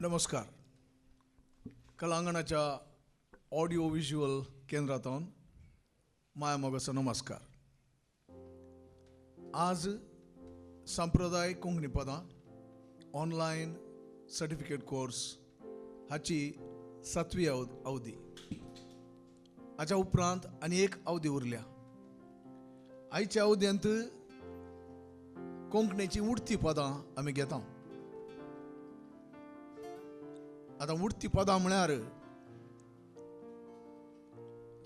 नमस्कार. कलांगणाच्या audio visual केंद्रातून माया मोगाचो नमस्कार. आज सांप्रदायिक कोंकणी पदां ऑनलायन सर्टिफिकेट कोर्स हाची 7वी अवधी. हाच्या उपरांत आनी एक अवधी उरल्या. आयच्या अवधयेंत कोंकणीची उडती पदां आमी घेता. आतां उडती पदां म्हळ्यार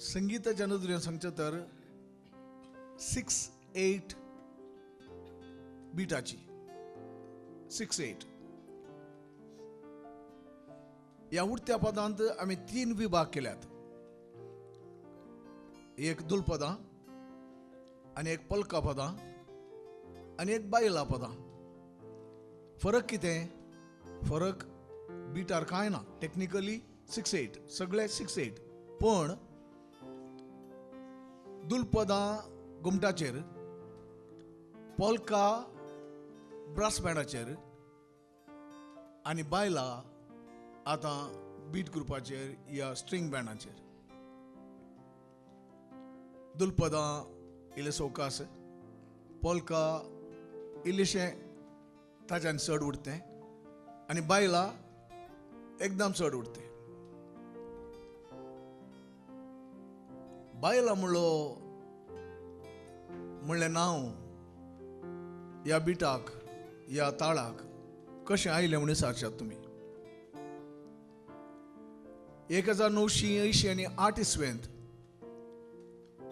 संगीताच्या नदरेन सांगचें तर 6/8 बिटाची 6/8. ह्या उडत्या पदांत आमी 3 विभाग केल्यात. एक दुल पदां, आनी एक पलका पदां, आनी एक बायला पदां. फरक कितें? फरक बिटार कांय ना. टेक्निकली 6/8 सगळे 6/8. पण दुल पदां घुमटाचेर, पोल्का ब्रास बँडाचेर, आनी बायला आतां बीट ग्रुपाचेर या स्ट्रिंग बँडाचेर. दुल पदां इल्ले सवकास, पोल्का इल्लेशें ताच्यान चड उडतें, आनी बायला एकदम चड उडतें. बायला म्हणलें नांव ह्या बिटाक, ह्या ताळाक कशें आयलें म्हणून विचारशात तुमी. 1980 इसवेंत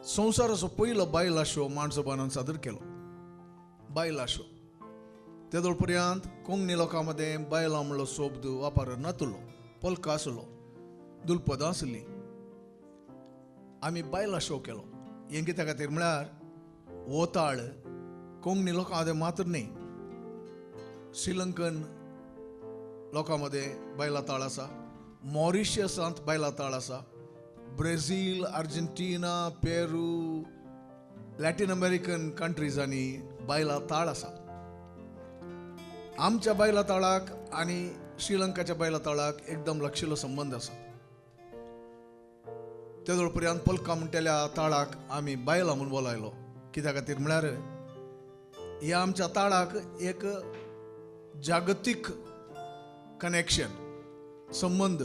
संवसाराचो पयलो बायला शो माणसोबानान सादर केलो. बायला शो. तेदोळ पर्यंत कोंकणी लोकां मदें बायलां म्हणलो शब्द वापरांत नासलो. पोल्का आसलो, दुलपदां आसलीं. आमी बायला शो केलो. हें कित्या खातीर म्हळ्यार हो ताळ कोंकणी लोकां मदें मात्र न्ही, श्रीलंकन लोकां मदें बायला ताळ आसा, मॉरिशियसांत बायला ताळ आसा, ब्राझील, अर्जेंटिना, पेरू, लॅटीन अमेरिकन कंट्रीजांनी बायला ताळ आसा. आमच्या बायला ताळाक आनी श्रीलंकाच्या बायला ताळाक एकदम लागशिल्लो संबंध आसा. तेदोळ पर्यंत पोल्का म्हणटल्या ताळाक आमी बायला म्हणून बोलायलो. कित्या खातीर म्हळ्यार ह्या आमच्या ताळाक एक जागतीक कनेक्शन, संबंध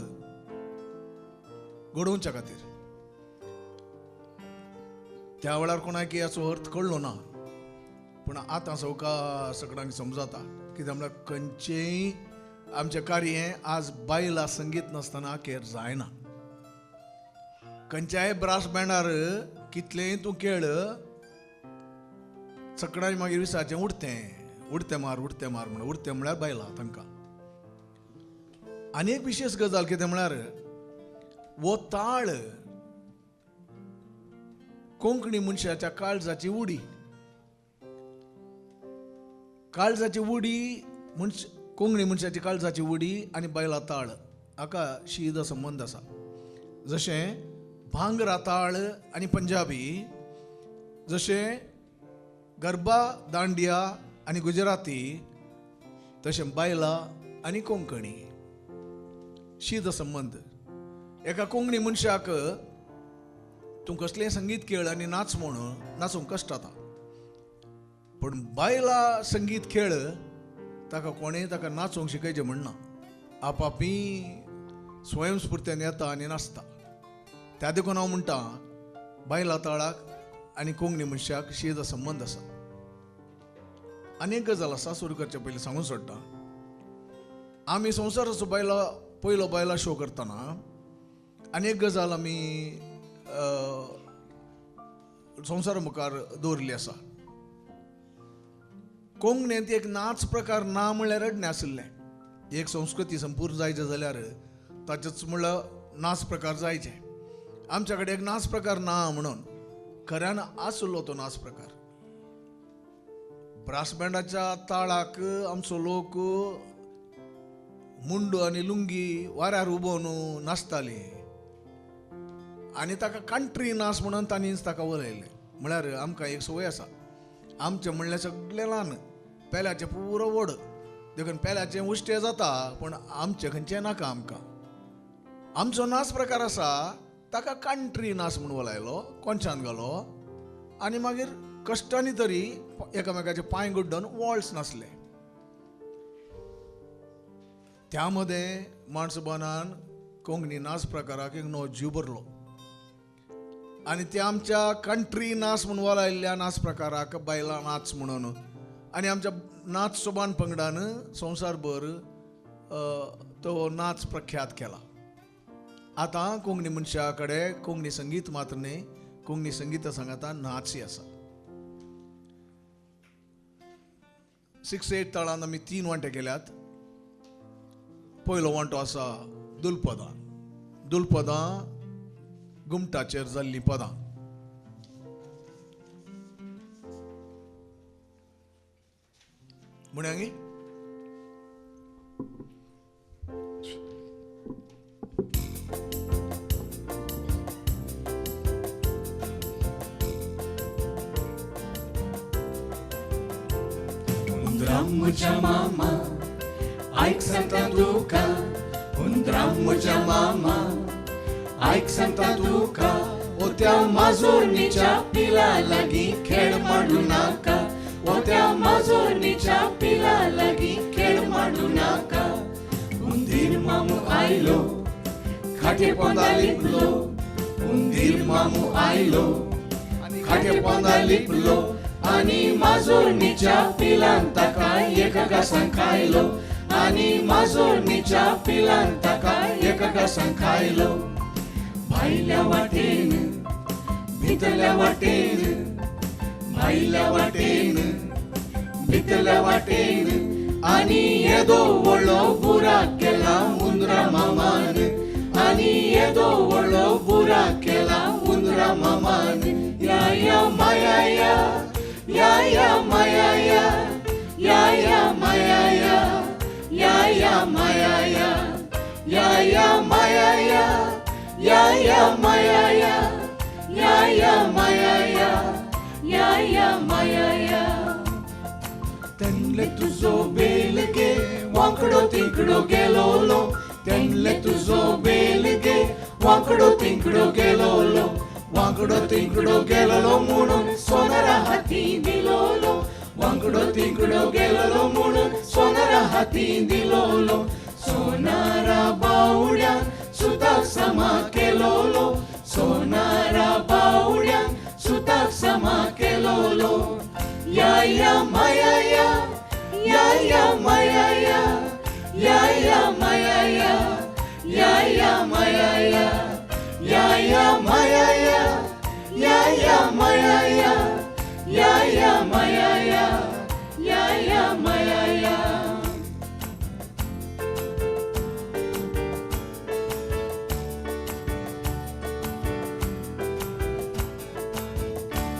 घडोवच्या खातीर. त्या वेळार कोणाक हाचो अर्थ कळलो ना, पूण आतां सवका सगळ्यांक समजता. कित्याक म्हळ्यार खंयचेय आमचें कार्य आज बायला संगीत नासतना खेर जायना. खंयच्याय ब्रास बँडार कितलेंय तूं खेळ, सगळ्यांनी मागीर विचारचें उडतें उडतें मार म्हणून. उडतें म्हळ्यार बायला तांकां. आनी एक विशेश गजाल कितें म्हळ्यार हो ताळ कोंकणी मनशाच्या काळजाची उडी. काळजाची उडी कोंकणी मनशाची काळजाची उडी आनी बायला ताळ हाका शीद संबंध आसा. जशें भांगरा ताळ आनी पंजाबी, जशें गरबा, दांडिया आनी गुजराती, तशें बायला आनी कोंकणी शीद संबंध. एका कोंकणी मनशाक तूं कसलेंय संगीत खेळ आनी नाच म्हणून नाचूंक कश्ट जाता. पण बायला संगीत खेळ ताका कोणेंय ताका नाचोंक शिकयचें म्हणना. आपापी स्वयंस्फूर्तीन येता आनी नाचता. त्या देखून हांव म्हणटा बायला ताळाक आनी कोंकणी मनशाक शीद संबंध आसा. आनीक गजाल आसा सुरू करचे पयलीं सांगून सोडटा. आमी संवसाराचो पयलो बायला शो करतना आनीक गजाल आमी संवसारा मुखार दवरली आसा. कोंकणींत एक नाच प्रकार ना म्हणल्यार रडणें आशिल्लें. एक संस्कृती संपूर्ण जायचे जाल्यार ताचेच म्हणल्यार नाच प्रकार जायचे. आमच्या कडेन एक नाच प्रकार ना म्हणून खऱ्यान आसलो तो नाच प्रकार. ब्रास बँडाच्या ताळाक आमचो लोक मुंडू आनी लुंगी वाऱ्यार उबोवन नाचताली. आनी ताका कंट्री नाच म्हणून तांणीच ताका उलयलें. म्हळ्यार आमकां एक संवय आसा. आमचें म्हणलें सगळें ल्हान, पेल्याचें पुरो व्हड, देखून पेल्याचे उश्टे जाता पण आमचे खंयचे नाका आमकां. आमचो नाच प्रकार आसा ताका कंट्री नाच म्हणून वलायलो, कोणच्यान घालो आनी मागीर कश्टांनी तरी एकामेकाचे पांय गुड्डून वॉल्स नाचले. त्यामध्ये माणसबानान कोंकणी नाच प्रकाराक एक नवो जीव भरलो आनी ते आमच्या कंट्री नाच म्हणून वलायल्ल्या नाच प्रकाराक बायला नाच म्हणून आनी आमच्या नाच सोबान पंगडान संवसारभर तो नाच प्रख्यात केला. आतां कोंकणी मनशा कडेन कोंकणी संगीत मात्र न्ही, कोंकणी संगीता सांगाता नाचय आसा. 6-8 ताळांत आमी 3 वांटे केल्यात. पयलो वांटो आसा दुलपदां. दुलपदां घुमटाचेर जाल्लीं पदां. म्हण्यांगी Undrammucha mama, aik santa duka. Undrammucha mama, aik santa duka. O त्या माजोरणीच्या पिला लागी खेळ मांडू नाका. ओ त्या माजोरणीच्या पिला लागी खेळ मांडू नाका. उंदीर मामू आयलो, खाटे पोंदा लिपलो. उंदीर मामू आयलो, खाटे पोंदा लिपलो. आनी माजोरणीच्या पिलान ताका एका घासान खायलो. आनी माजोरणीच्या पिलान ताका एका घासान खायलो. भायल्या वाटेन भितरल्या वाटेन, भायल्या वाटेन भितरल्या वाटेन. आनी येदो व्हडलो बुराक केला उंदरा मामान. आनी येदो व्हडलो बुराक केला उंदरा मामान. या या माया या, या या माया या, या या माया या, या या माया या, या या माया या, या या माया या, या या माया या, या या माया या. तेन्ले तुजो बेल गे वांकडो तिकडो गेलोलो. तेन्ले तुजो बेल गे वांकडो तिकडो गेलोलो. वांकडो तिकडो गेलोलो म्हणून सोनारा हाती दिलोलो. वांकडो तिकडो गेलोलो म्हणून सोनारा हाती दिलोलो. सोनारा बावड्यान सुताक समा केलोलो. सोनारा बावड्यान सुताक समा केलोलो. या या माया या, या या माया या, या या माया या, या या माया या, या या माया या, या या माया या, या या माया या, या या माया या.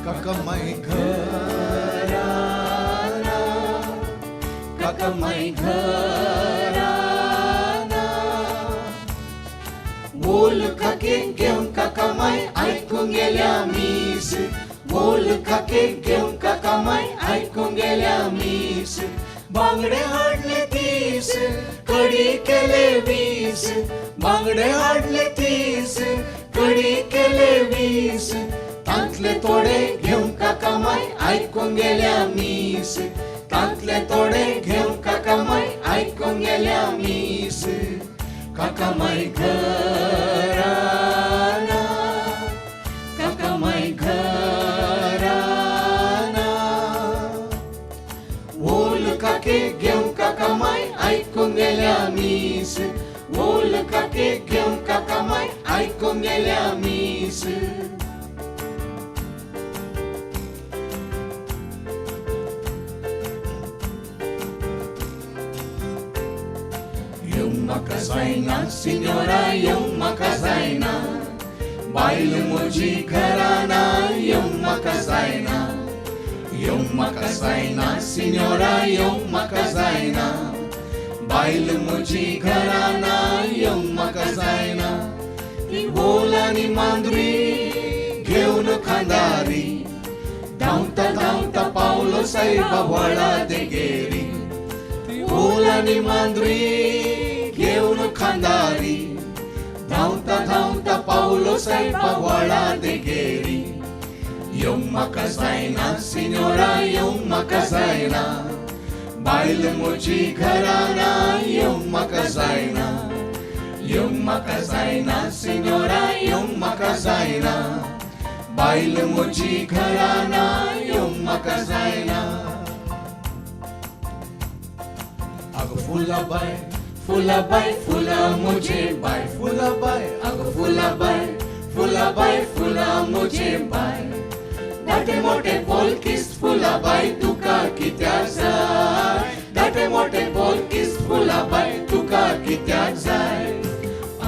काकामाई घराना, काकामाई घराना. बोल खाके घेऊन काकामाई ऐकून गेल्या मीस. बोल खाके घेऊन काकामाई ऐकून गेल्या मीस. बांगडे हाडले 30, कडी केले 20. बांगडे हाडले 30, कडी केले 20. तांतले तोडे घेऊन काकामाई ऐकून गेल्या मीस. तांतले तोडे घेऊन काकामाई ऐकून गेल्या मीस. काकामाई घराना, काकामाई घराना. ओल काके घेऊन काकामाई ऐकून गेल्या मीस. ओल काके घेऊन काकामाई ऐकून गेल्या मीस. म्हाका जायना सिन्योरा येवंक म्हाका जायना. बायल म्हजी घराना येवंक म्हाका जायना. येवंक म्हाका जायना सिन्योरा येवंक म्हाका जायना. बायल म्हजी घराना येवंक म्हाका जायना. ती बोल आनी मांद्री घेवन खांदारी. धांवता धांवता पावलो सायबा व्हडा देगेरी. ती फूल आणि मांद्री घेऊन खांदारी धावता धावता पावलो स्वयंपाक व्हाळा देगेरी येवंक म्हाका जायना सिनोरा येवंक म्हाका जायना बायल म्हजी घराना येवंक म्हाका जायना येवंक म्हाका जायना सिनोरा येवंक म्हाका जायना बायल म्हजी घराना येवंक म्हाका जायना आगो फुलाबाय फुलाबाय फुला म्हजे बाय फुलाबाय आगो फुलाबाय फुलाबाय फुला म्हजे बाय दाटे मोठे पोलकिस फुलाबाय तुका कित्याक जाय दाटे मोठे पोलकिस फुलाबाय तुका कित्याक जाय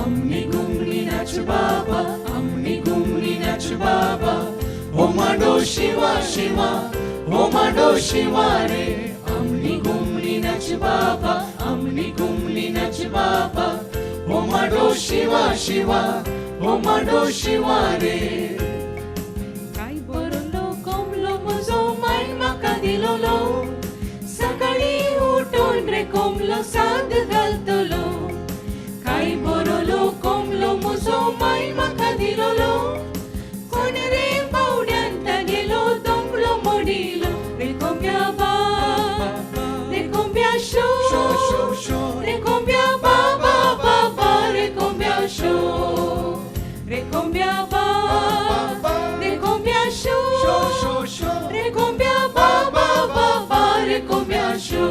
आमनी गुमनी नाच बाबा आमनी गुमनी नाच बाबा हो माडो शिवा शिवा हो माडो शिवा रे आमनी गुमनी नाच बाबा आमनी गुमनी नाच बाबा हो माडो शिवा शिवा हो माडो शिवा रे काय बरलो कोंबलो म्हजो माय म्हाका दिलोलो सकाळी उठून रे कोंबलो साद घालतलो काय बरलो कोंबलो म्हजो माय म्हाका दिलोलो कोण रे बावड्यान गेलो दोंगलो मोडिलो रे कोंब्या बा रे कोंब्या शो रे कोंब्या बा बा बा बा रे कोंब्या शो रे कोंब्या बा रे कोंब्या शो रे कोंब्या बा बा बा बा रे कोंब्या शो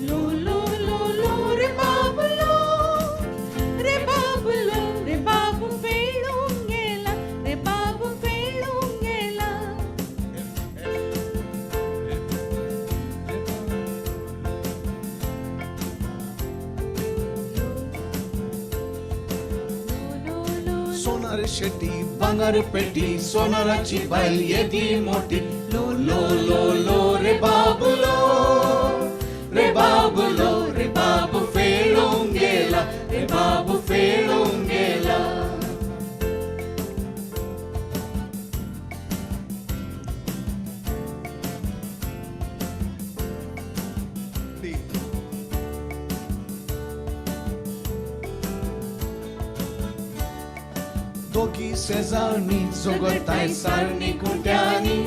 लो लो लो लो रे बाबलो रे बाबलो रे बाबू फेडून गेला रे बाबू फेडून गेला लो लो सोनार शेट्टी बंगार पेटी सोनाराची बायल येदी मोठी लो लो लो लो रे बाबुलो रे बाबुलो रे बाबू फेडून गेला रे बाबू फेडून गेला दोगी शेजारनी जोगताय सारणी कुट्यांनी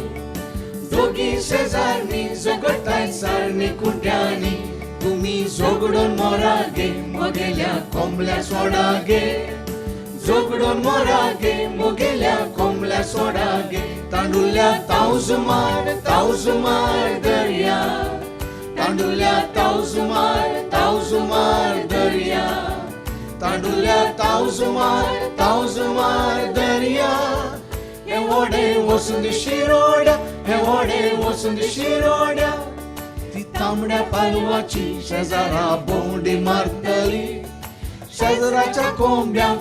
दोगी शेजारनी जोगताय सारणी कुट्यांनी तुम्ही जोगडून मोरा गे मोगेल्या कोंबल्या सोडा गे जोगडून मोरा गे मोगेल्या कोंबल्या सोडा गे तांडुल्या तावजुमार दर्या तांडुल्या तावजुमार दर्या तांडुल्या तावजुमार दर्या हे व्हडे वचून शिरोड्या हे व्हडे वचून शिरोड्या ती तांबड्या पालवाची शेजारा बोंडी मारतली शेजाराच्या कोंबियांक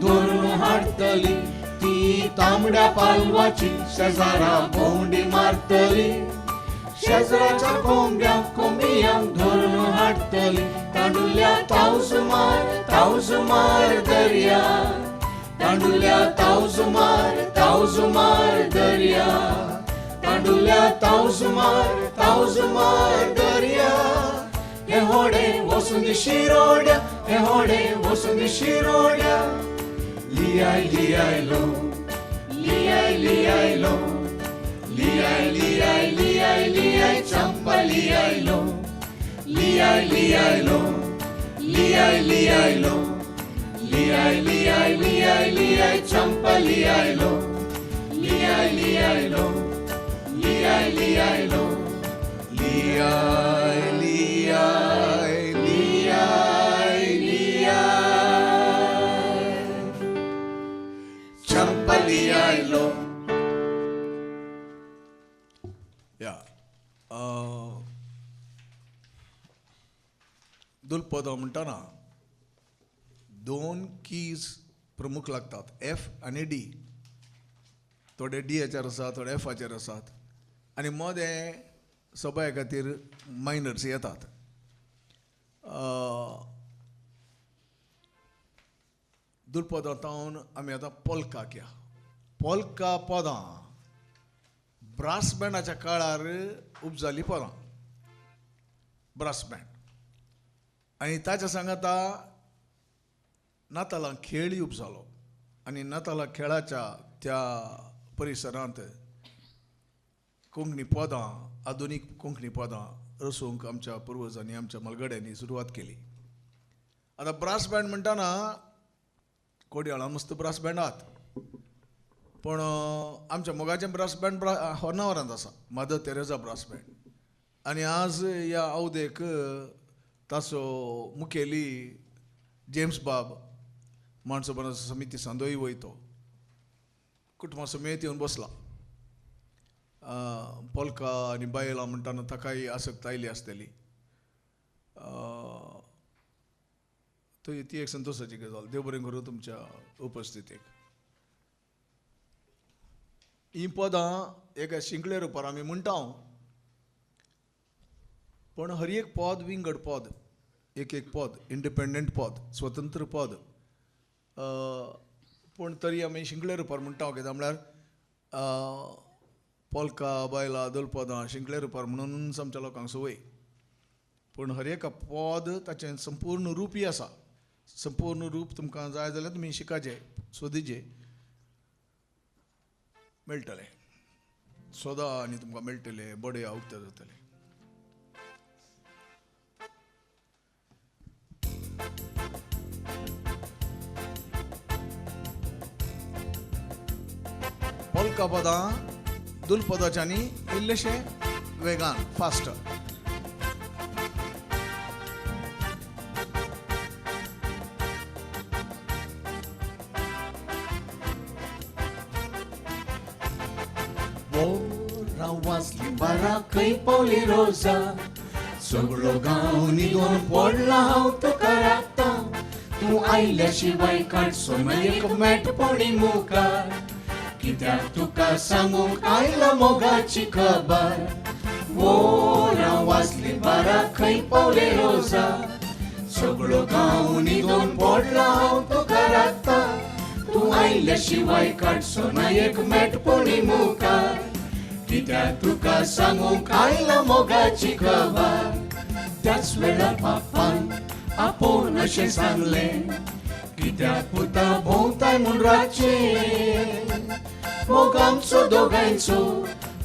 धरून हाडटली ती तांबड्या पालवाची शेजारा बोंडी मारतली शेजाराच्या कोंबियांक धरून हाडटली तांडुल्या तावजुमार दर्या तांडुल्या तावजुमार दर्या तांडुल्या तावजुमार दर्या हे व्हडे वचून शिरोड्या हे व्हडे वचून शिरोड्या लियाय लियायलो लियाय लियायलो लियाय लियाय लियाय लियाय चंपा लियायलो लियाय लियायलो लियाय लियायलो लियाय लियाय लियाय लियाय चंपा लियायलो लियाय लियायलो लियाय लियायलो लियाय लियाय लियाय लियाय चंपा लियायलो या दुलपद म्हणटाना दोन कीज प्रमुख लागतात एफ आणि डी थोडे डी हाचेर आसात थोडे एफाचेर आसात आनी मदें सबाय खातीर मायनर्स येतात दुलपदांतावन आमी आतां पोल्काक या पोल्का पदां ब्रास बँडाच्या काळार उपजाली पदां ब्रास बँड आनी ताच्या सांगाता नातालां खेळ येवप जालो आनी नातालां खेळाच्या त्या परिसरांत कोंकणी पदां आधुनीक कोंकणी पदां रचूंक आमच्या पुर्वजांनी आमच्या मलगड्यांनी सुरवात केली. आतां ब्रास बँड म्हणटाना कोडयाळां मस्त ब्रास बँड आहात, पण आमच्या मोगाचें ब्रास बँड होर्नावरांत आसा, मदर तेरेसा ब्रास बँड. आनी आज ह्या अवधेक ताचो मुखेली जेम्स बाब माणसोबन समिती सांदोई वयतो कुटुंबा समेत येवन बसला. पोलका आनी बायलां म्हणटाना ताकाय आसक्त आयली आसतली. ती एक संतोशाची गजाल. देव बरें करूं तुमच्या उपस्थितीक. ही पदां एका शिंकले रुपार आमी म्हणटा, पण हर एक पद विंगड पद, एक पद इंडिपेंडंट पद, स्वतंत्र पद, पण तरी आमी शिंकले रुपार म्हणटा कित्याक म्हळ्यार पोलका बायलां दलपदां शिंकले रुपार म्हणून आमच्या लोकांक संवय. पण हर एक पद ताचें संपूर्ण रूप आसा. संपूर्ण रूप तुमकां जाय जाल्यार तुमी शिकाचें, सोदीचें, मेळटलें. सोदा आनी तुमकां मेळटलें, बडें उक्तें जातलें. पोलका पदां दुलपदाच्यांनी इल्लेशें वेगान, फास्ट. वाजली बारा खंय पावली रोजा, सगळो गांव न्हिदून पडला हांव तुका राखता. तूं आयल्या शिवाय काडचो ना एक मेटपणी मुखार, कित्याक तुका सांगूंक आयला मोगाची खबर. वोरां वाजली बारा खंय पावली रोजा, सगळो गांव न्हिदून पडला हांव तुका राखता. तूं आयल्या शिवाय काडचो ना एक मेटपणी मुखार, कित्याक तुका सांगूंक आयला मोगाची खबर. त्याच वेळार बापान आपोवन अशें सांगलें, कित्याक पुता भोंवताय म्हूण रातचें. मोग आमचो दोगांयचो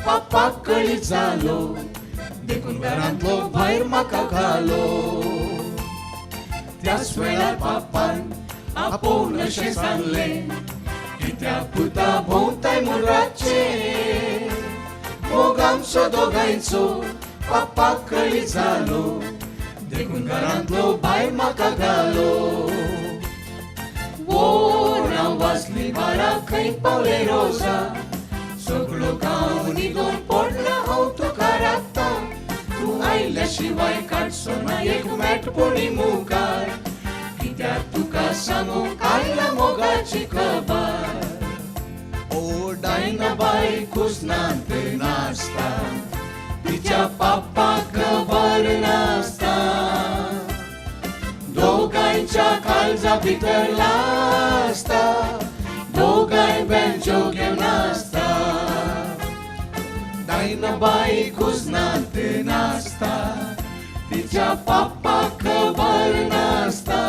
पापाक कळी जालो, देखून घरांतलो भायर म्हाका घालो. त्याच वेळार बापान आपोवन अशें सांगलें, कित्याक पुता भोंवताय म्हूण रातचें. मोग आमचो दोगांयचो पापाक कळी जालो, देखून घरांतलो भायर म्हाका घालो. वोरां वाजली बारा खंय पावले रोजा, सगळो गांव न्हिदून पडला हांव तुका राखता. तूं आयल्या शिवाय काडचो ना एक मेटपणी मुखार, कित्याक तुका सांगूंक आयला मोगाची खबर. ओ डायनाबाई खुसनांत नाचता, तिच्या पापाक खबर नासता. दोगांयच्या काळजा भितर लासता, दोगांय बेंचो घेवन नाचता. डायनाबाई खुसनांत नाचता, तिच्या पापाक खबर नासता.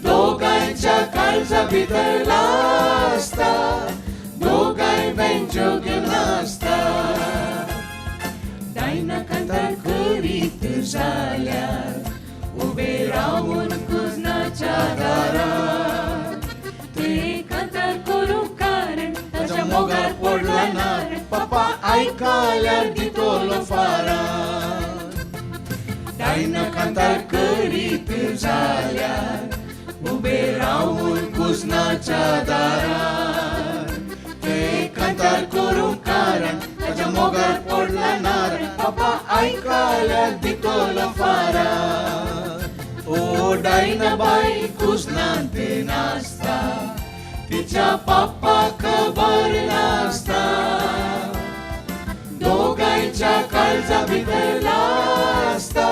दोगांयच्या काळजा भितर लासता, दोगांय बेंचो घेवन नाचता. डायना कांतार करीत जाल्यार उबे रावून कुजनाच्या दारार. तुवें कांतार करूंक कारण ताच्या मोगार पडला नार, पापा आयकल्यार दितलो फारार. डायना कांतार करीत जाल्यार उबे रावून कुजनाच्या दारार. ते कांतार करूंक कारण ताच्या मोगार पडला नार, पापा आयकल्यार दितलो फारार. ओ डायनाबाई कुजनांत नाचता, तिच्या पापाक खबर नासता. दोगांयच्या काळजा भितर लासता,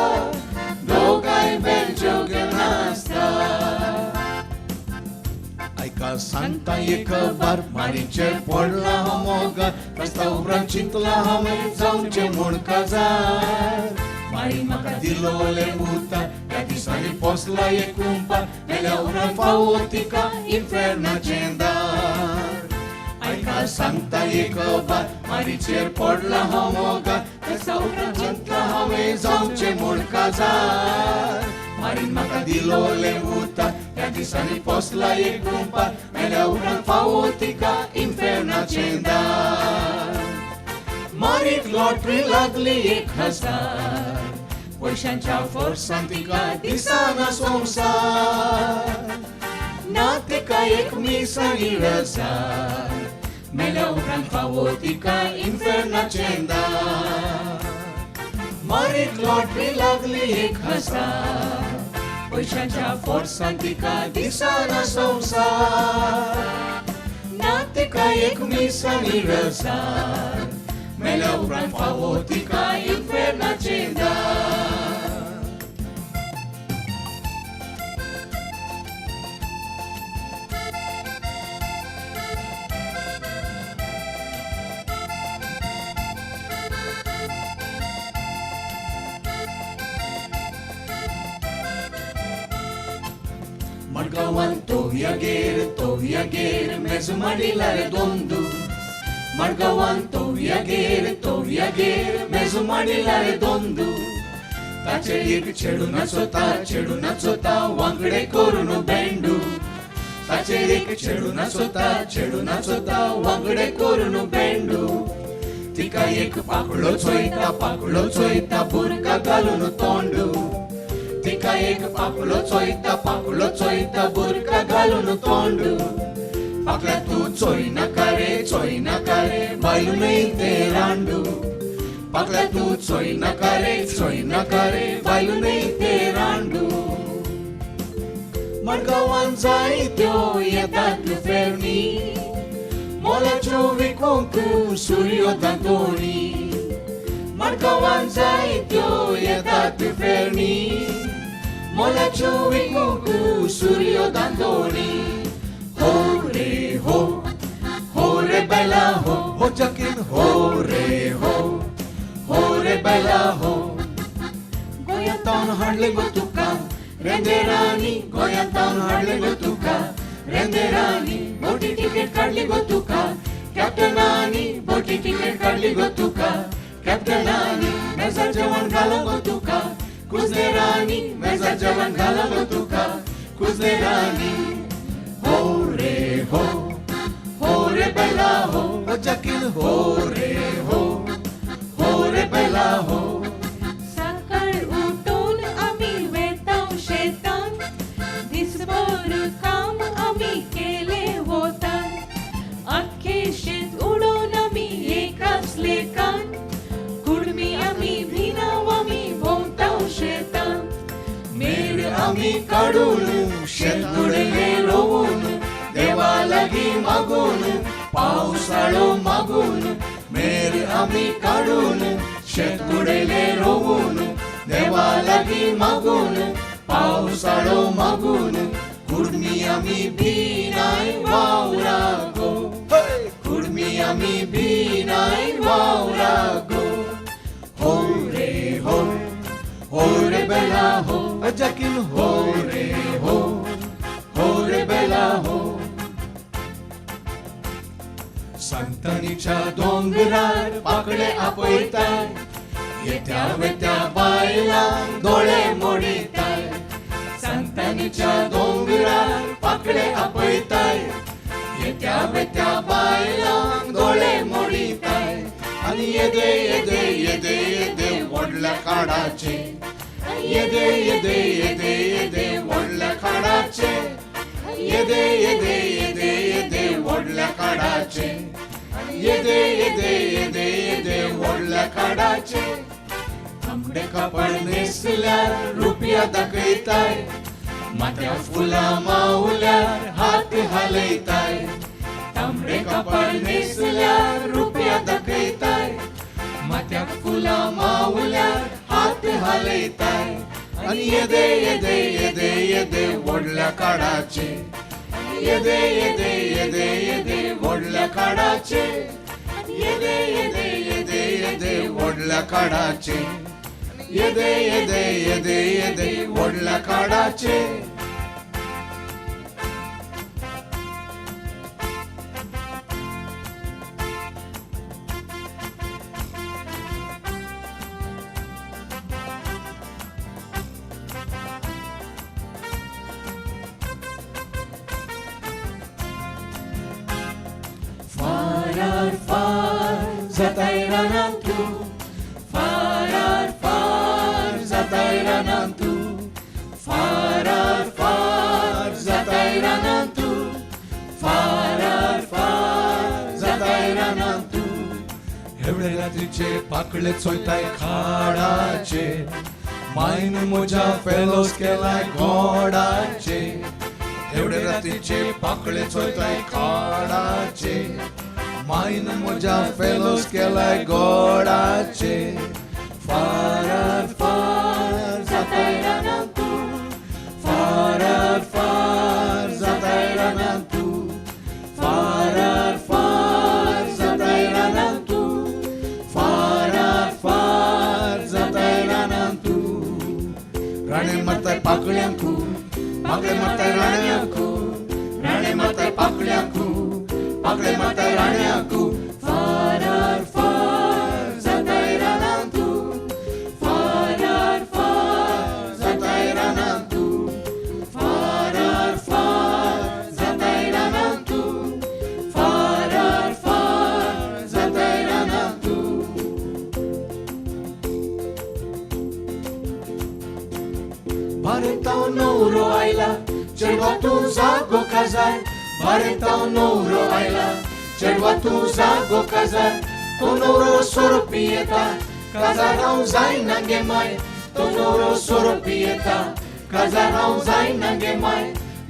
दोगांय बेंचो घेवन नाचता. आयका सांगता एक खबर, मारीचेर पडला हांव मोगार. रस्ता उपरांत चिंतला हांवें जावचें म्हूण काजार. Marin म्हाका दिलोले उतर त्या दिसांनी पोसला एक कुंपार वेल्या उपरांत फावो तिका इन्फेर्नाचें दार आयकाल सांगता एक बार मारीचेर पडला हो मोगार त्याचा उपरांत चिंतला हांवें जावचें म्हूण काजार मारीन म्हाका दिलोले उतर त्या दिसांनी पोसला एक कुंपार वेल्या उपरांत फावो तिका इन्फेर्नाचें दार मारीक लॉटरी लागली 1000 पयशांच्या फोर्सान तिका दिसाना संवसार ना तिका एक मिसांनी रसार मेल्या उपरांत फावो तिका इन्फेर्नाचें दार मारीक लॉटरी लागली 1000 पयशांच्या फोर्सान तिका दिसाना संवसार ना तिका एक मिसांनी रसार मेल्या उपरांत फावो तिका इन्फेर्नाचें दार मडगांवान तोव्यागेर मेज माडिला रे दोंदू मडगांवान तोव्यागेर मेज माडिला रे दोंदू ताचेर एक चेडू नाचोता वांगडे करून बेंडू ताचेर एक चेडू नाचोता वांगडे करून बेंडू तिका एक पाकळो चोयता बुरका घालून तोंडू तिका एक पाकळो चोयता बुरका घालून तोंडू पाकळ्या तू चोयना रे बायलूनय ते रांडू पाकळ्या तू चोयना रे बायलूनय ते रांडू मडगांवान जायत्यो येतात फेरणी मोलाच्यो विकूंक सूर्यो दांतोणी मडगांवान जायत्यो येतात फेरणी मोलाच्यो विकूंक सूर्यो दांतोणी हो रे बेला हो जकीन हो रे बेला हो गोंयांतावन हाडले गो तुका रेंदेरांनी गोंयांतावन हाडले गो तुका रेंदेरांनी मोठी टिकेट काडली गो तुका कॅप्टनांनी मोठी टिकेट काडली गो तुका कॅप्टनांनी मेजार जेवण घालो गो तुका कुजनेरांनी मेजार जेवण घालो गो तुका कुजनेरांनी हो रे बेला हो जकीन हो रे बेला हो सकाळ उठून आम्ही वेताव शेतान दिसभर काम आम्ही केले होतात अख्खे शेत उडोवन आम्ही एकाच लेकान कुडमी आम्ही भिनाव आम्ही भोंवताव शेतान मेर आम्ही काढून शेत बुडले रोवून देवा लागीं मागून पावसाळो मागून मेर आम्ही काढून शेत बुडले रोवून देवा लागीं मागून पावसाळो मागून कुडमी आम्ही भिनाय वावरा गो कुडमी आम्ही भिनाय वावरा गो हो रे बेला हो जकीन हो रे बेला हो संतानीच्या दोंगरार पाकडे आपयताय येत्या वेत्या बायलांक दोळे मोडिताय संतानीच्या दोंगरार पाकडे आपयताय येत्या वेत्या बायलांक दोळे मोडिताय आनी येदे व्हडल्या काडाचे येदे व्हडल्या काडाचे येदे व्हडल्या काडाचे येदे व्हडल्या काडाचे तांबडे कापड न्हेसल्यार रुपया दाखयताय माथ्या फुलां मावल्यार हात हालयताय तांबडे कापड न्हेसल्यार रुपया दाखयताय माथ्याक फुलां मावल्यार हात हालयताय आनी येदे व्हडल्या काडाचे येदे व्हडल्या काडाचे येदे व्हडल्या काडाचे येदे येदे येदे येदे व्हडल्या काळाचे Farar far zatay ranantu, farar far zatay ranantu, farar far zatay ranantu, farar far zatay ranantu. एवढे रात्रीचे पाकळे चोयताय खाडाचे मायन मोजा फेलोस केलाय घोडाचे एवढे रात्रीचे पाकळे चोयताय खाडाचे मायन मोजा फेलोस केलाय घोडाचे फारार फार जाताय रानांतू फारार फार जाताय रानांतू फारार फार जाताय रानांतू फारार फार जाताय रानांतू राणे मारताय पाकळ्यांकू पाकळे मारताय राण्यांकू राणे मारताय पाकळ्यांकू पाकळे मारताय राण्यांकू फारार फार जाताय रानांतू फारार फार जाताय रानांतू फारार फार जाताय रानांतू फारार फार जाताय रानांतू भारताव नवरो आयला चेडवा तू जागो काजार भारताव नवरो आयला चेडवा तू जागो काजार तो नवरो सोरपी येता काजार हांव जायना गे माय तो नवरो सोरपी येता काजार हांव जायना गे माय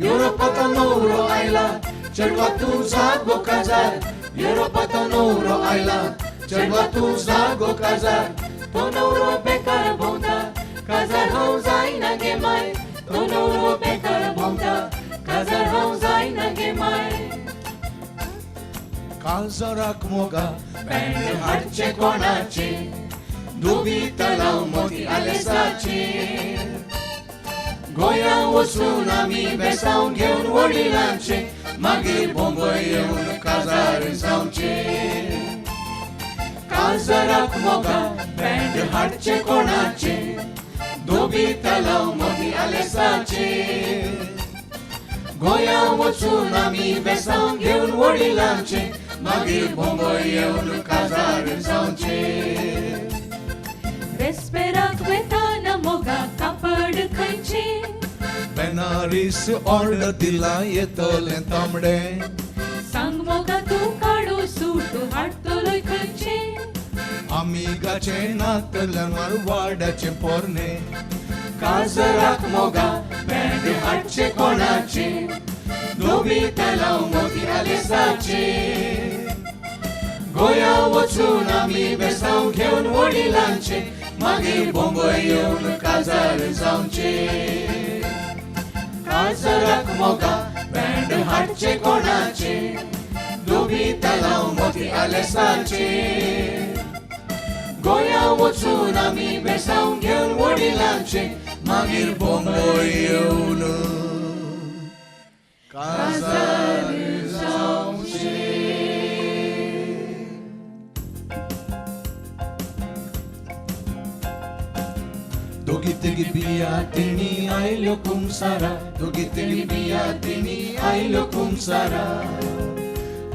युरोपाचो नवरो आयला चेडवा तू जागो काजार युरोपाचो नवरो आयला चेडवा तू जागो काजार तो नवरो बेकार भोंवता काजार हांव जायना गे माय तो नवरो बेकार भोंवता काजार हांव जायना गे माय काळजाराक मोगा बँड हाडचे कोणाचे दुबी तलाव मोती आलेसाचे गोंया वचून आमी बेसांव घेवन वडिलांचे मागीर बोंबय येवन काजार जावचे काळजाराक मोगा बँड हाडचे कोणाचे दुबी तलाव मोती आलेसाचे गोंया वचून आमी बेसांव घेवन वडिलांचे मागीर बोंबय येवन काजार जावचे रेस्पेराक वेताना मोगा कापड खंयचे बेनारीस ऑर्डर दिला येतले तांबडे सांग मोगा तूं काडू सूट हाडटलोय खंयचे आमी गाचे नातल्यान वाड्याचे पोरणे काळजाराक मोगा बँड हाडचे कोणाचे दोबी तलाव मोती आलेसाचे गोंया वचून आमी बेसांव घेवन वडिलांचे मागीर बोंबय येवन काजार जावचे काळजाराक मोगा बँड हाडचे कोणाचे दोबी तलाव मोती आलेसाचे गोंया वचून आमी बेसांव घेवन वडिलांचे मागीर बोंबय येवन काजार जावचे दोगी तिगी बिया तिणी आयल्यो कुमसारा दोगी तिगी बिया तिणी आयल्यो कुमसारा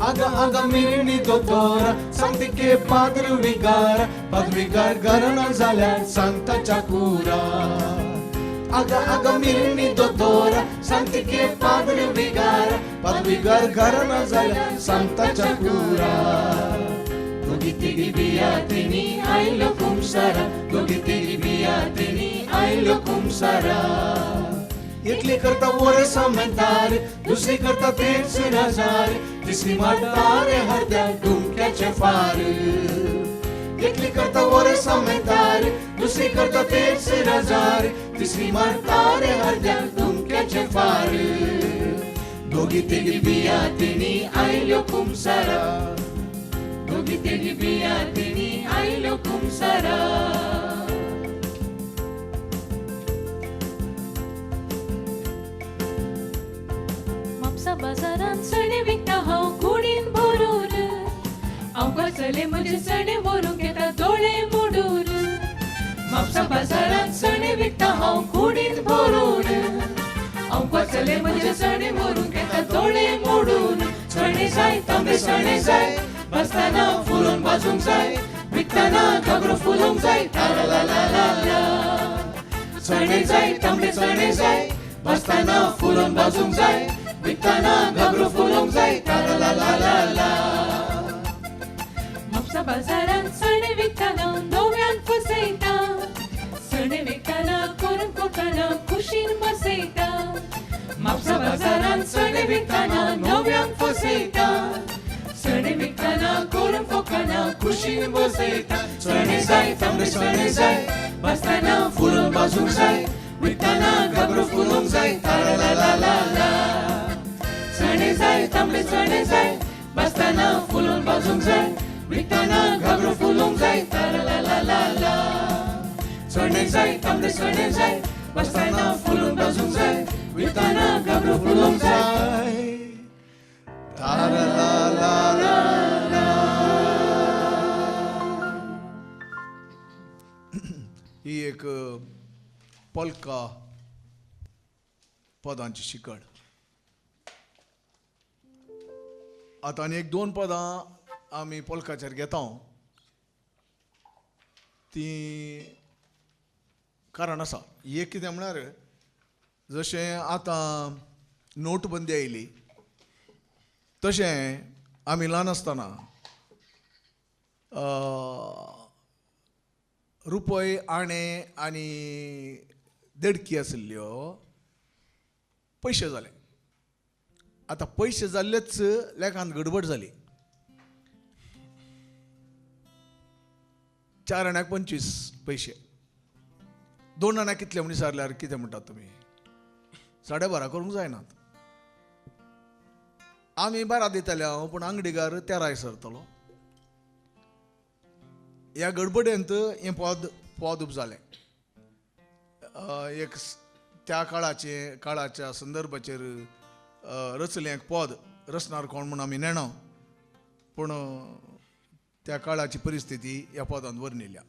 आगा आगा मिरणी दोतोरा सांगते के पाद्र विगार घराना जाल्यार सांगताच्या कुरा आगा आगा मिरणी दोतोरा सांगते के पाद्र विगार घराना जाल्यार सांगताच्या कुरा दोगी तिगी बिया तिणी आयल्यो कुमसारा दोगी तिगी बिया तिणी आयल्यो कुमसारा एकली करता वर्स म्हणटार दुसरी करता 3,000 तिसरी मारतार हरद्या डुमक्याचे फार एकली करता वर्स म्हणटार दुसरी करता 3,000 तिसरी मारतार हरद्या डुमक्याचे फार दोगी तिगी बिया तिणी आयल्यो कुमसारा दोगी तिगी बिया तिणी आयल्यो कुमसारा म्हापसा बाजारांत चणे विकता हांव कुडीन भरून हांव बसले म्हजे चणे व्हरून घेता दोळे मोडून म्हापसा बाजारांत चणे विकता हांव कुडीन भरून हांव बसले म्हजे चणे व्हरून घेता दोळे मोडून चणे जाय तांबे चणे जाय बसताना फुलोवन बाजूंक जाय विकताना घागरो फुलोवंक जाय तारा ला चणे जाय तांबे चणे जाय बसताना फुलोवन बाजूंक जाय विकताना घागरो फुलोवंक जाय तारा ला म्हापसा बाजारांत चणे विकताना नव्यान फसयता चणे विकताना करून पोटाना खुशीन बसयता म्हापसा बाजारांत चणे विकताना नव्यान फसयता चणे विकताना करून पोटाना खुशीन बसयता चणे जाय तांबे चणे जाय बसताना फुलोवन बाजूंक जाय विकताना घागरो फुलोवंक जाय तारा ला चणे जाय तांबे चणे जाय बसताना फुलोवन बाजूंक जाय विकताना घागरो फुलोवंक जाय तारा ला चणे जाय तांबे चणे जाय बसताना फुलोवन बाजूंक जाय विकताना घागरो फुलोवंक जाय तारा ला ही एक पोल्का पदांची शिकड. आतां आनी एक दोन पदां आमी पोल्काचेर घेता. ती कारण आसा. एक कितें म्हळ्यार जशें आतां नोटबंदी आयली तशें आमी ल्हान आसतना रुपय आणे आनी देडकी आशिल्ल्यो पयशे जाले. आतां पयशे जाल्लेच लेखांत गडबड जाली. 4 आण्यांक 25 पयशे. 2 आण्यांक कितले म्हण विचारल्यार कितें म्हणटात तुमी? 12.5 करूंक जायनात. आमी 12 दिताले हांव, पूण अंगडीकार 13 विसरतलो. ह्या गडबडेंत हें पद उब जालें. एक त्या काळाच्या संदर्भाचेर रचलें एक पद. रचणार कोण म्हूण आमी नेणा, पूण त्या काळाची परिस्थिती ह्या पदांत वर्णिल्ल्या.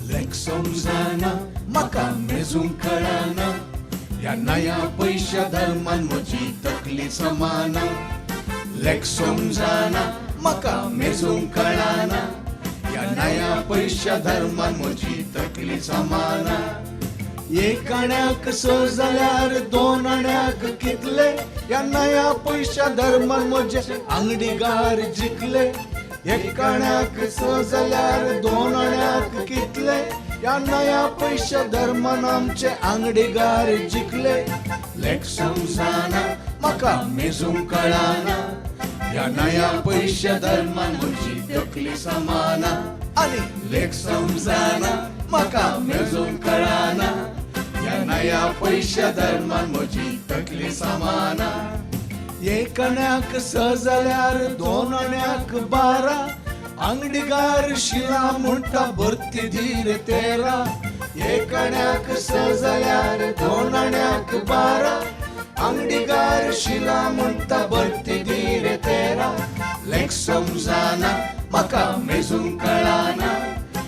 लेक समजाना म्हाका मेजूंक कळना ह्या नया पयशा धर्मान म्हजी तकली समाना. लेक समजाना म्हाका मेजूंक कळना ह्या नया पयशा धर्मान म्हजी तकली समाना. 1 आण्याक 6 जाल्यार 2 आण्याक कितले ह्या नया पयशा धर्मान म्हजे अंगडीगार जिखले. 1 आण्याक 6 जाल्यार 2 आण्याक कितले ह्या नया पयशा धर्मान आमचे अंगडीगार जिखले. लेक समजाना म्हाका मेजूंक कळना ह्या नया पयशा धर्मान म्हजी तकली समाना. आनी लेक समजाना म्हाका मेजूंक कळना ह्या नया पयशा धर्मान म्हजी तकली समाना. 1 आण्याक 6 जाल्यार 2 आण्याक 12 अंगडीगार शिला म्हणटा भरती धीर 13. 1 आण्याक 6 जाल्यार 2 आण्याक 12 अंगडीगार शिला म्हणटा भरती धीर 13. लेक समजाना म्हाका मेजूंक कळना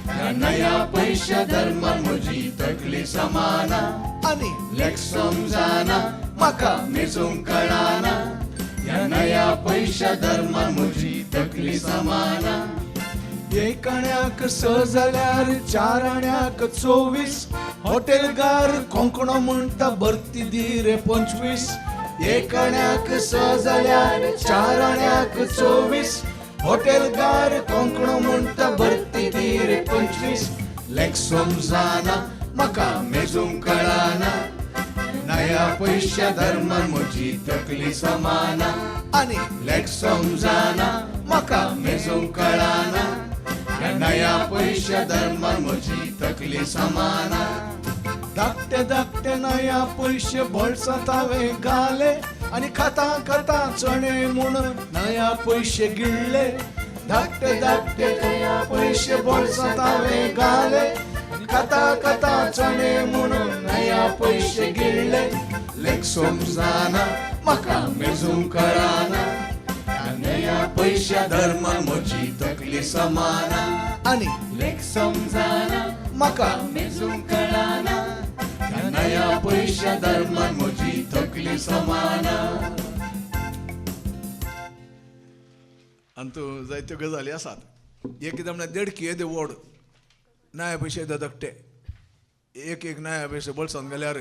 ह्या नया पयशा धर्मान म्हजी तकली समाना. आनी लेक समजाना म्हाका मेजूंक कळना ह्या नया पयशा धर्मान म्हजी तकली समाना. 1 आण्याक 6 जाल्यार 4 आण्याक 24 हॉटेलगार कोंकणो म्हणटा भरती धीर 25. 1 आण्याक 6 जाल्यार 4 आण्याक 24 हॉटेलगार कोंकणो म्हणटा भरती धीर 25. लेक समजाना म्हाका मेजूंक कळना नया पयशा धर्मान म्हजी तकली समाना. आनी लेक समजाना म्हाका मेजूंक कळना ह्या नया पयशा धर्मान म्हजी तकली समाना धाकटे धाकटे नया पयशे बोळसांत हांवें घाले आनी खाता खाता चणे म्हणून नया पयशे गिळले धाकटे धाकटे नया पयशे बोळसांत हांवें घाले खाता खाता चणे म्हणून नया पयशे गिळले लेक समजाना म्हाका मेजूंक कळना ह्या नया पयशा धर्मान म्हजी तकली समाना आनी लेक समजाना म्हाका मेजूंक कळना ह्या नया पयशा धर्मान म्हजी तकली समाना आनी तूं जायत्यो गजाली आसात एक कितें म्हणल्यार देडकी येदे व्हड नया पयशे येता धाकटे एक एक नया पयशे बोळसांत गेल्यार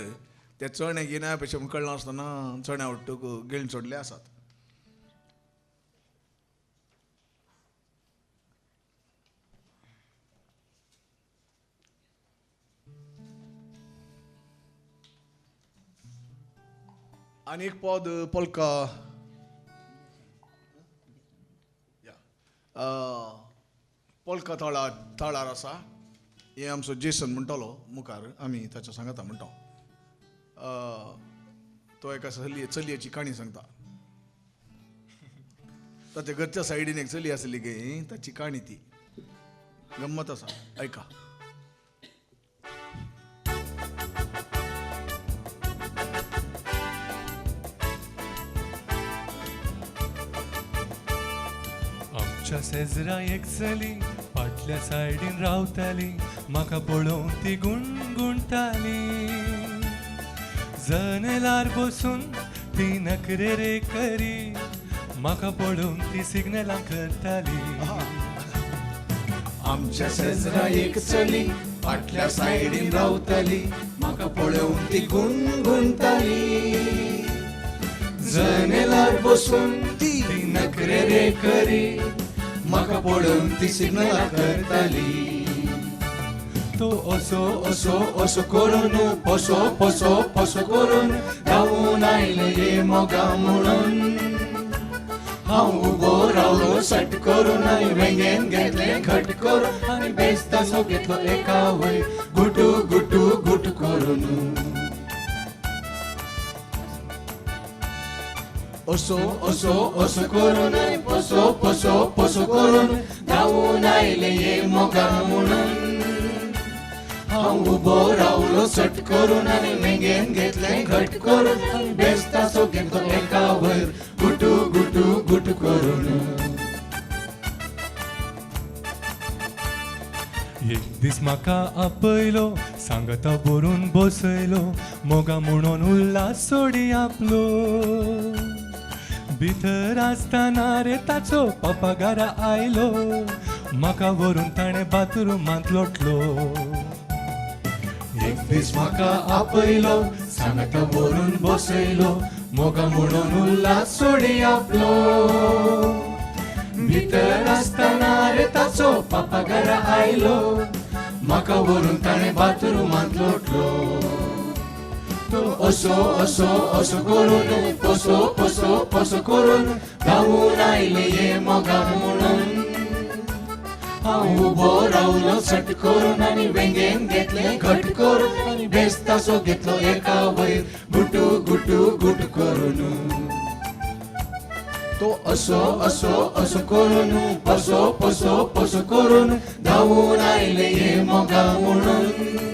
ते चणे की नया पयशे कळना आसतना चण्या वाटूक गिळून सोडले आसात आनी एक पद पोलका पोलका ताळार आसा हे आमचो जेसन म्हणटालो मुखार आमी ताच्या सांगाता म्हणटा तो एका चलयेची काणी सांगता ताच्या घरच्या सायडीन एक चली आसली गे ताची काणी ती गंमत आसा ऐका आमच्या शेजरा एक चली फाटल्या सायडीन रावताली म्हाका पळोवन ती गुणगुणटाली जनेलार बसून ती नखरे रे करी म्हाका पळोवन ती सिग्नलां करताली आमच्या शेजरा एक चली फाटल्या सायडीन रावताली म्हाका पळोवन ती गुणगुणताली जनेलार बसून ती नखरे रे करी म्हाका पळोवन ती सिग्नलां करताली तो असो असो असो करून पसो पसो पसो करून धांवून आयले ये मोगा म्हणून हांव उबो रावलो सट करून आनी वेंगेन घेतले घट करून आनी बेस्तासो घेतलो एका वयर गुटू गुटू गुट करून असो असो असो करून पसो पसो पसो करून धांवून आयले ये मोगा म्हणून हांव उबो रावलो सट करून आनी वेंगेन घेतले घट करून आनी बेस्तासो घेतलो एका वयर गुटू गुटू गुट करून एक दीस म्हाका आपयलो सांगता बरून बसयलो मोगा म्हणून उल्हास सोडी आपलो भितर आसतना रे ताचो पप्पा घरा आयलो म्हाका व्हरून ताणें बाथरुमांत लोटलो एक दीस म्हाका आपयलो सांगता व्हरून बसयलो मोगा म्हणून उल्हास सोडी आपलो भितर आसतना रे ताचो पापा घरा आयलो म्हाका व्हरून ताणें बाथरुमांत लोटलो तो असो असो असो करून पसो पसो पसो करून धांवून आयले ये मोगा म्हणून हांव उबो रावलो सट करून आनी वेंगेन घेतले घट करून आनी बेस्तासो घेतलो एका वयर गुटू गुटू गुट करून तो असो असो असो करून पसो पसो पसो करून धांवून आयले ये मोगा म्हणून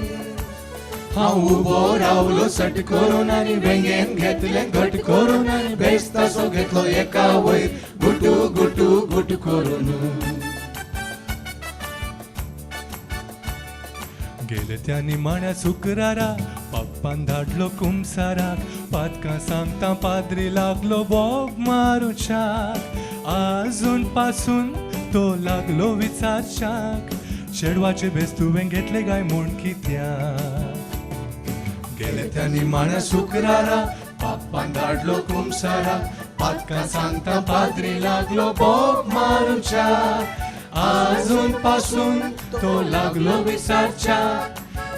हांव उबो रावलो सट करून आनी वेंगेन घेतले घट करून आनी बेस्तासो घेतलो एका वयर गुटू गुटू गुट करून गेले त्या निमाण्या शुक्रारा पप्पान धाडलो कुमसाराक पातकां सांगता पाद्री लागलो बोब मारूशाक आजून पासून तो लागलो विचारशाक शेडवाचे बेस तुवें घेतले गाय म्हूण कित्याक गेले त्या निमाण्या शुक्रारा पाप्पान धाडलो कुमसाराक पातकां सांगता पाद्री लागलो बोब मारूशाक आजून पासून तो लागलो विचारच्या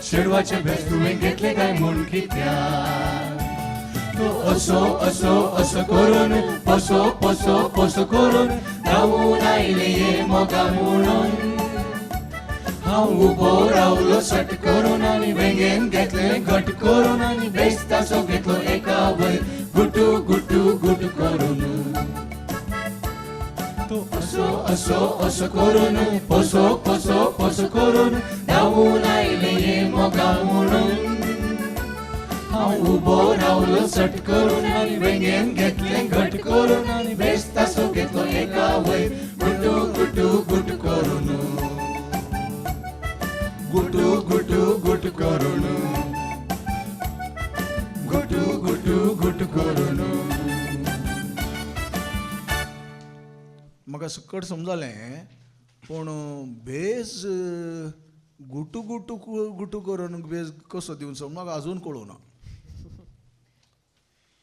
शेडवाचे भेस तुवें घेतले काय म्हूण कित्याक तो असो करून पोसो करून धावून आयले ये मोगा म्हणून हांव उबो रावलो सट करून आनी वेंगेन घेतले घट करून आनी बेस्तासो घेतलो एका वयर गुटू करून तो असो करून पोसो करून धावून आयले ये मोगा म्हणून हांव उबो रावलो सट करून आनी वेंगेन घेतले घट करून आनी बेस्तासो घेतलो एका वयर गुटू करून गुटू करून गुटू करून म्हाका सकट समजलें पूण बेज गुटू करून बेज कसो दिवचो म्हाका अजून कळूना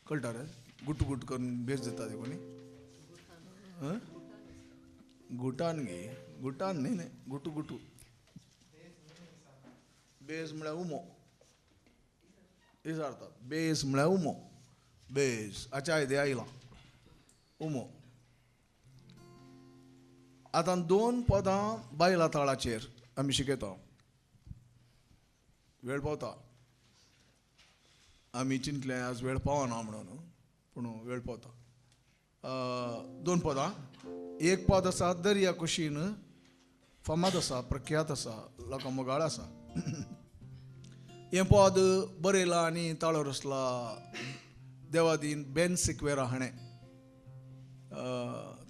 कळटा रे गुटू करून बेज दिता ते कोणी गुटान गे गुटान न्ही गुटू बेज म्हळ्यार उमो विचारतात बेज म्हळ्यार उमो बेज अच्छा आयदे आयलां उमो आतां 2 पदां बायला ताळाचेर आमी शिकयता वेळ पावता आमी चिंतलें आज वेळ पावना म्हणून पूण वेळ पावता 2 पदां एक पद आसा दर्या कुशीन फामाद आसा प्रख्यात आसा लोकां मोगाळ आसा हें पद बरयलां आनी ताळो रचला देवादीन बेन सिक्वेरा हाणें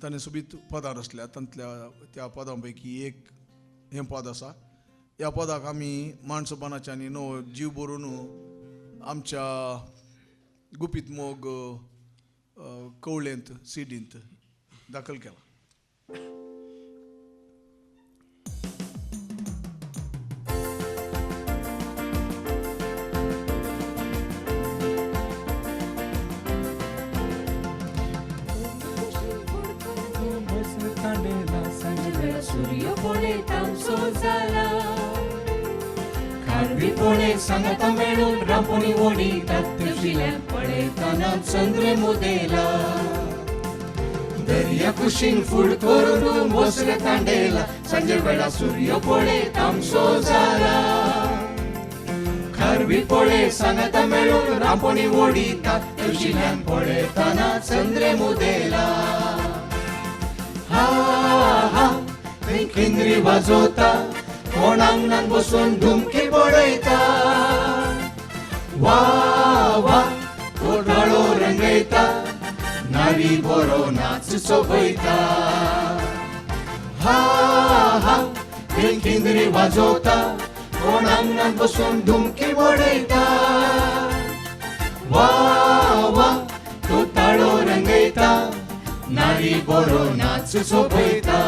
ताणें सोबीत पदां रचल्या तांतल्या त्या पदां पैकी एक हें पद आसा ह्या पदाक आमी माणसोबानाच्यांनी न्हू जीव बरोवन आमच्या गुपीत मोग कवळेंत सिडींत दाखल केला सूर्य पडे तामसो जाला खारवी पोळे सांगता मेळून रांपोणी ओडीतात तुजिल्यान पळयतना चंद्र मुदेला दर्या कुशीन फूड करून बसले तांडेला सांजे वेळा सूर्य पोळे तामसो जाला खारवी पोळे सांगता मेळून रांपोणी ओडीतात तुजिल्यान पळयतना चंद्र मुदेला हा किंद्री वाजवता कोण अंगणात बसून धुमकी पडयता वा कोटाळो रंगयता नारी बरो नाच सोबयता हा किंद्री वाजवता कोण अंगणात बसून धुमकी पडयता वा कोटाळो रंगयता नारी बरो नाच सोबयता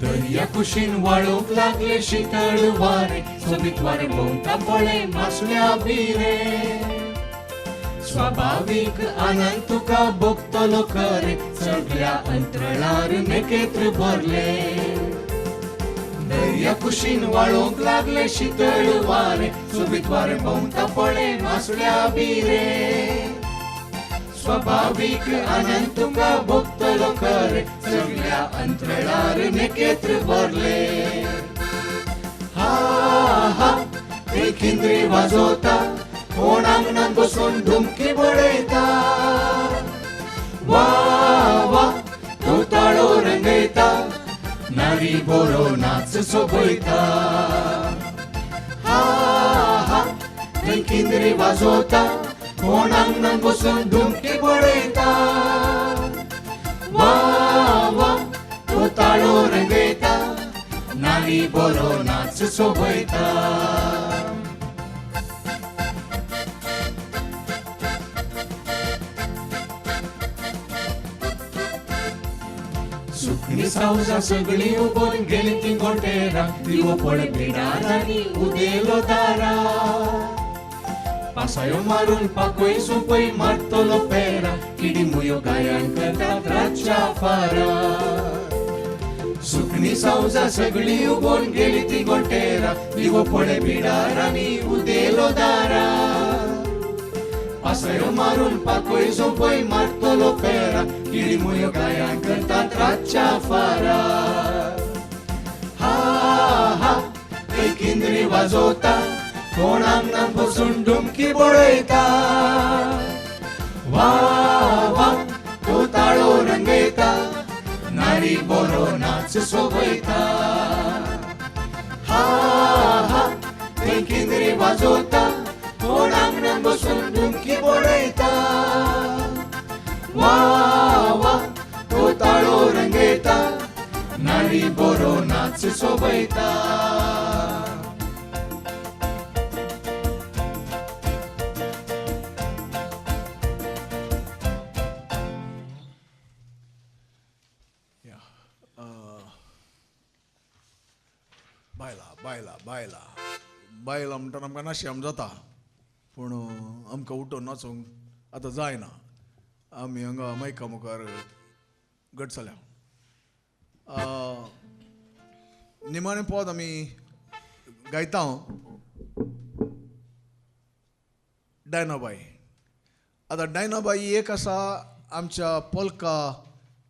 दर्या कुशीन वाळूंक लागले शीतळ वारे सोबीत वारे भोंवता पळे मासल्या बिरे स्वाभाविक आनंद तुका भोगतलो खरे सगळ्या अंतराळार नेकेत्र भरले दर्या कुशीन वाळूंक लागले शीतळ वारे सोबीत वारे भोंवता पळे मासल्या बिरे स्वाभाविक आनंद तुका भोगतलो खरे सगळ्या अंतराळार नेकेत्र भरले हा खिंद्री वाजवता कोण अंगणात बसून धुमकी पडयता वा तो ताळो रंगयता नारी बरो नाच सोबयता हा खिंद्री वाजवता कोण अंगणात बसून धुमकी पडयता वा तो ताळो रंगयता नारी बरो नाच सोबयता सुखणी सावजा सगळी उबोन गेली ती गोटेरा दिवो पळे बिडार आनी उदेलो दारा पासायो मारून पाकोय सुपय मारतलो पेरा किडी मुयो गायन करतात रातच्या फारा दुखणी सावजा सगळी उबोन गेली ती गोटेरा दिवो पडे पिडारांनी उदेलो दारा पासयो मारून पाकोय झोपय मारतलो फेरा किडी मुयो गाया करतात रातच्या फारा हा हा ते किंद्री वाजवता कोण अंगणात बसून डुमकी बळयता वा वा तो ताळो रंगयता नारी बरो नाच सोबयता हा हा ते किंद्री वाजवता कोण अंगणात बसून डुमकी बळयता वा वा तो ताळो रंगयता नारी बरो नाच सोबयता बायला म्हणटा आमकां नाशेम जाता पूण आमकां उठोन नाचोंक आतां जायना आमी हांगा मायका मुखार गटसल्या निमाणें पद आमी गायता डायनाबाई. आतां डायनाबाई एक आसा आमच्या पोल्का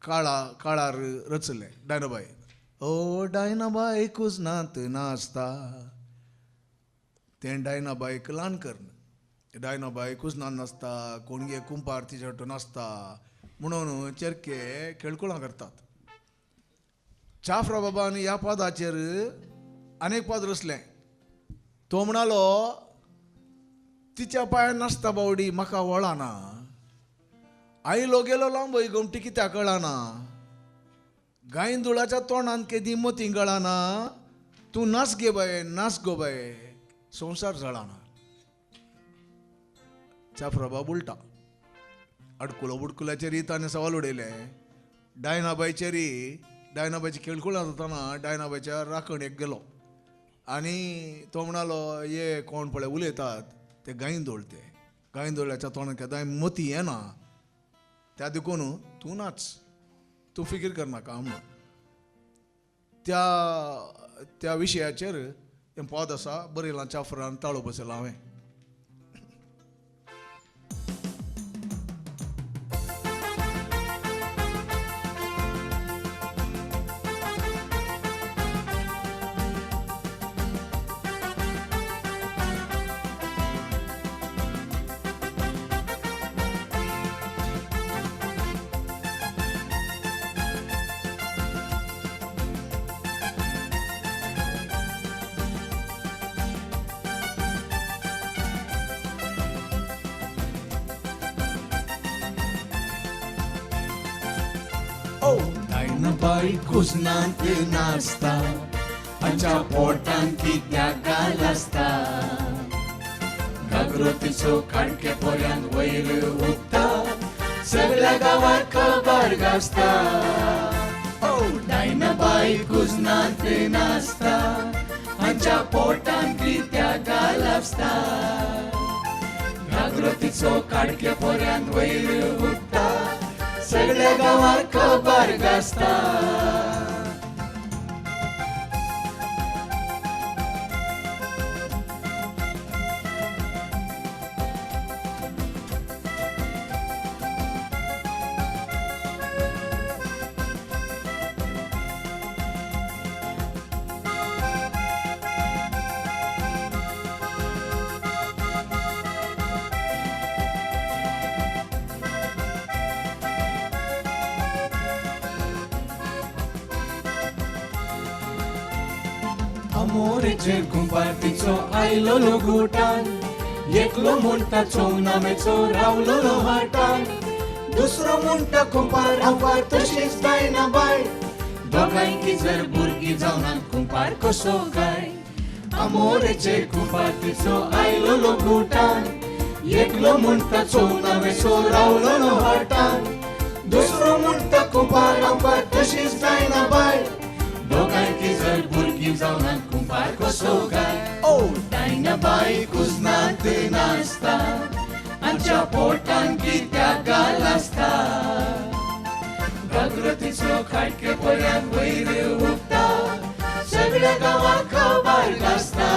काळार रचले डायनाबाई. ओ डायनाबाई कुजनात नाचता तें डायनाबाईक ल्हान करन डायनाबाई कुजनात नाचता कोणगे कुंपार तिच्या वाटो नाचता म्हणून चेरके खेळकुळां करतात. चाफरा बाबान ह्या पदाचेर अनेक पद रचलें. तो म्हणालो तिच्या पांयान नाचता बावडी म्हाका वळना आयलो गेलो लांब घुमटी कित्याक कळना गायंदुळाच्या तोंडान केदी मोती गळाना तूं नाच गे बाय नाच गो बाय संसार जळाना. चाफरा बाब उलटा अडकुलो बुडकुल्याचेर ताणें सवाल उडयले. डायनाबाईची खेळकुळां जाताना डायनाबाईच्या राखणेक गेलो आनी तो म्हणालो ये कोण पळय उलयतात ते गायंदोळ्याच्या तोंडान केदाय मोती येना त्या देखून तूं नाच तूं फिकीर करनाका म्हणून त्या विशयाचेर हें पद आसा बरयलां चाफरान ताळो बसयला हांवें. डायनाबाई कुजनात नाचता हाच्या पोटान कित्याक गाल आसता घागरो तिचो काडके पोऱ्यान वयर उगता सगळ्या गांवांत खबर गाजता. डायनाबाई कुजनात नाचता हाच्या पोटान कित्याक गाल आसता घागरो तिचो काडके पोऱ्यान वयर उगता सगळ्या गांवांत खबर गाजता. आमोरेचेर कुंभार तिचो आयलोलो गुटान एकलो म्हणटा चोवनामेचो रावलोलो हाटान दुसरो म्हणटा कुंभार आवार तशीच डायनाबाई दोगांयकी जर भुरगीं जावनात कुंभार कसो काय. आमोरेचेर कुंभार तिचो आयलोलो गुटान एकलो म्हणटा चोवनामेचो रावलोलो हाटान दुसरो म्हणटा कुंभार आवार तशीच डायनाबाई दोगांयकी जर भुरगीं जावनात कुंभार कसो काय. डायनाबाई कुजनात नाचता हाच्या पोटान कित्याक गाल आसता घागरो तिचो काडके पोऱ्यान वयर उगता सगळ्या गावात खबर गाजता.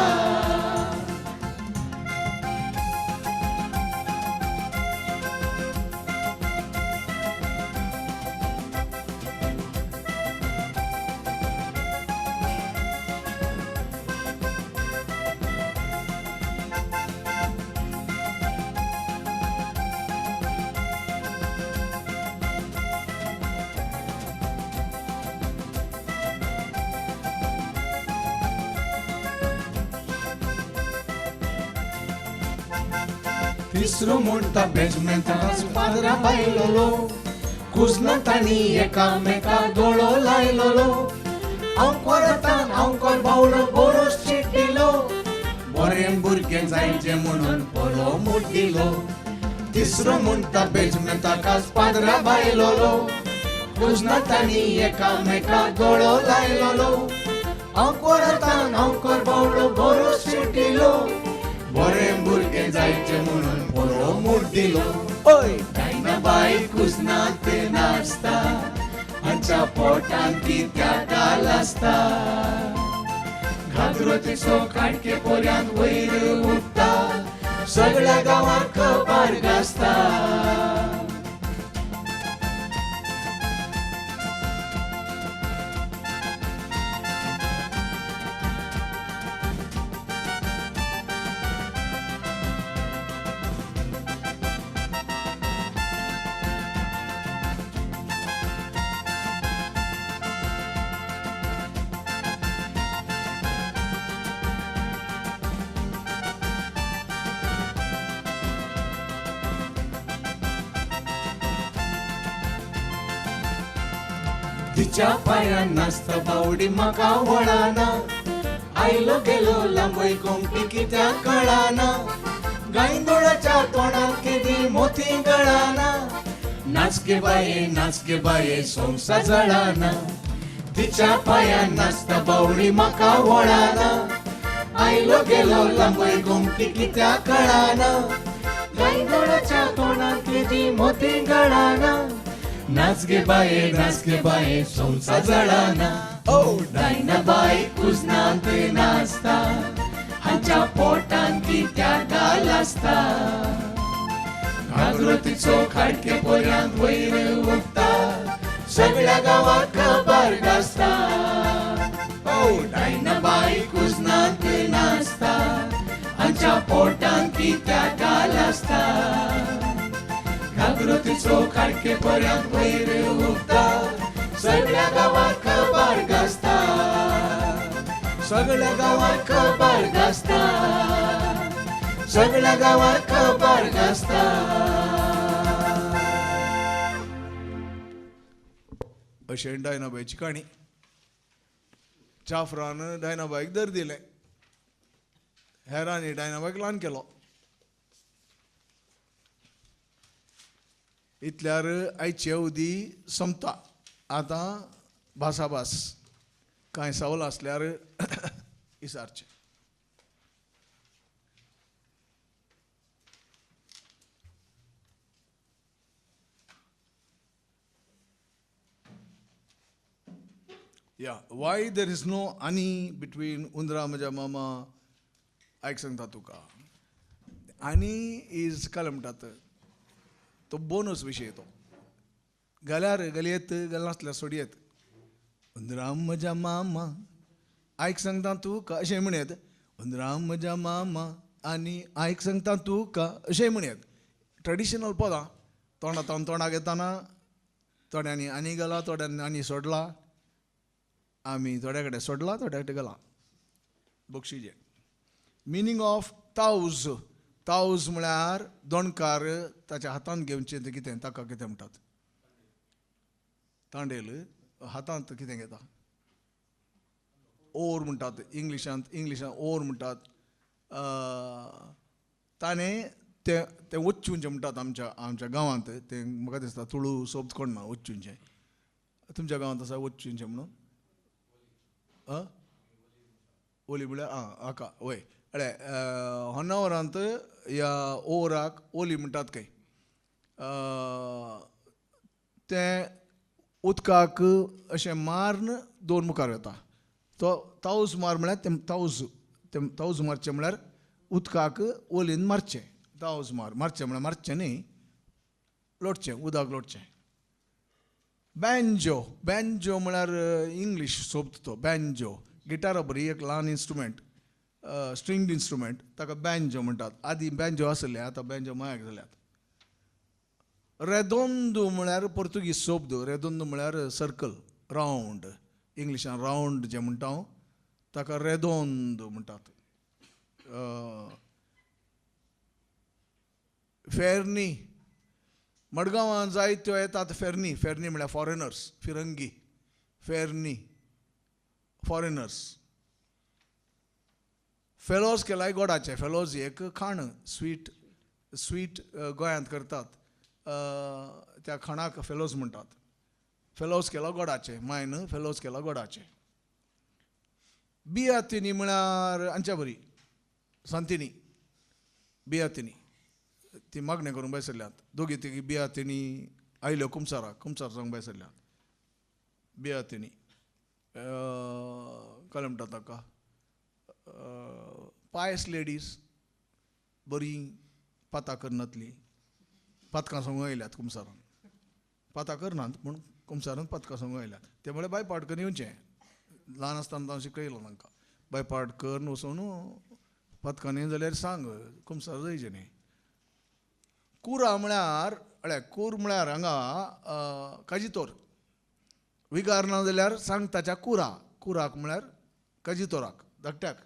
तिसरो म्हणटा बेजमेंट पादरा बायलोलो कुजना ताणी एकामेकाक दोळो लायलोलो. अंकोरतान अंकोर बावलो बोरोस चिड्डिलो. बरें भुरगें जायचें म्हणून बरो मुड्डिलो. तिसरो म्हणटा बेजमेंटाकाच पादरा बायलोलो कुजना ताणी एकामेकाक दोळो लायलोलो. अंकोरतान अंकोर बावलो बोरोस चिड्डिलो. बरें भुरगें जायचें म्हणून बरो मुड्डिलो. ओय डायनाबाई कुजनात नाचता हांच्या पोटान कित्या गाल आसता. घागरो तिचो काडके पोऱ्यांत वयर उठता सगळ्या गांवांत खबर गाजता. तिच्या पायान नाचता बावडी म्हाका वळाना. आयलो गेलो लांबय कोमटी कित्याक कळाना. गायदोळाच्या तोंडात केदी मोती गळाना. नाच गे बाये संवसार जळाना. तिच्या पायान नाचता बावडी म्हाका वळाना. आयलो गेलो लांबय कोमटी कित्याक कळाना. गायदोळाच्या तोंडात केदी मोती गळाना. नाच गे बाये संवसार जळाना. ओ डायनाबाई कुजनात नाचता हांच्या पोटान कित्या गाल आसता. घागरो तिचो खाडके पोऱ्यांत वयर उठता सगळ्या गांवांत खबर गाजता. ओ डायनाबाई कुजनात नाचता हांच्या पोटान कित्या गाल आसता. घागरो तिचो खाडके पर्यंत वयर उठता सगळ्या गांवांत खबर गाजता. सगळ्या गांवांत खबर गाजता. सगळ्या गांवांत खबर गाजता. अशें डायनाबाईची काणी. जाफरान डायनाबाईक दर दिलें. हेरांनी डायनाबाईक ल्हान केलो. इतल्यार आयचे उदी संपता. आतां भासाभास कांय सवाल आसल्यार विचारचे. या वाय देर इज नो आनी बिटवीन उंदरा म्हज्या मामा. आयक सांगता तुका. आनी इज काय म्हणटात तो बोनस विशय तो. गल्यार गलयेत गल नासल्यार सोडयेत. उंदराम म्हज्या मामा आयक सांगता तुका अशें म्हणयत. उंदराम म्हज्या मामा आनी आयक सांगता तुका अशें म्हणयत. ट्रेडिशनल पदां तोंडांतल्यान तोंडाक येताना थोड्यांनी आनी गेला थोड्यांनी आनी सोडला. आमी थोड्या कडेन सोडला थोड्या कडेन गेला. बक्षिजे मिनींग ऑफ तावज. तावज म्हळ्यार दोणकार ताच्या हातांत घेवचें तें कितें ताका कितें म्हणटात. तांडेल हातांत कितें घेता. ओर म्हणटात इंग्लिशांत ओर म्हणटात. ताणें तें वच्चुंचें म्हणटात आमच्या गांवांत. तें म्हाका दिसता तुळू शब्द कोण ना वच्चुंचें. तुमच्या गांवांत आसा वच्चुंचें म्हणून. ओली म्हळ्यार हाका वय अळे होन्नावरांत ह्या ओराक ओली म्हणटात खंय. तें उदकाक अशें मारून दोन मुखार येता. तो तावज मार म्हळ्यार तें तावज मारचें म्हळ्यार उदकाक ओलीन मारचें. तावज मारचें म्हळ्यार मारचें न्ही, लोटचें, उदक लोटचें. बॅन्जो म्हळ्यार इंग्लीश शब्द तो. बॅन्जो गिटारा बरी एक ल्हान इन्स्ट्रुमेंट, स्ट्रिंग्ड इन्स्ट्रुमेंट, ताका बॅन्जो म्हणटात. आदीं बॅन्जो आसले, आतां बॅन्जो मायाक जाल्यात. रेदोंदो म्हळ्यार पोर्तुगीज शब्द. रेदोंदो म्हळ्यार सर्कल, रावंड. इंग्लिशान रावंड जें म्हणटा हांव ताका रेदोंदो म्हणटात. फेर्नी, मडगांवां जायत्यो येतात फेर्नी. फेर्नी म्हळ्यार फॉरेनर्स, फिरंगी. फेर्नी, फॉरेनर्स. फेलोज केलाय गोडाचे. फेलोज एक खाण, स्वीट गोंयांत करतात, त्या खाणाक फेलोज म्हणटात. फेलोज केलो गोडाचे, मायन फेलोज केलो गोडाचे. बियातिनी म्हळ्यार आमच्या बरी सांतिनी. बियातिनी ती मागणें करूंक बेसल्ल्यात. दोगी तिगी बियातिनी आयल्यो कुमसाराक, कुमसार जावंक बेसल्ल्यात. बियातिनी काय म्हणटात ताका, पायस लेडीज, बरी पातां करनातली, पातकां संग आयल्यात कुमसारान. पातां करनात पूण कुमसारान पातकां संग आयल्यात. ते म्हळ्यार बायपाट करून येवचें. ल्हान आसतना हांव शिकयलो तांकां. बायपाट करून वचून पातकां न्ही जाल्यार सांग कुमसार जायचे न्ही. कुरा म्हळ्यार कूर म्हळ्यार हांगा काजितोर. विगार ना जाल्यार सांग ताच्या कुराक म्हळ्यार काजितोराक, धाकट्याक.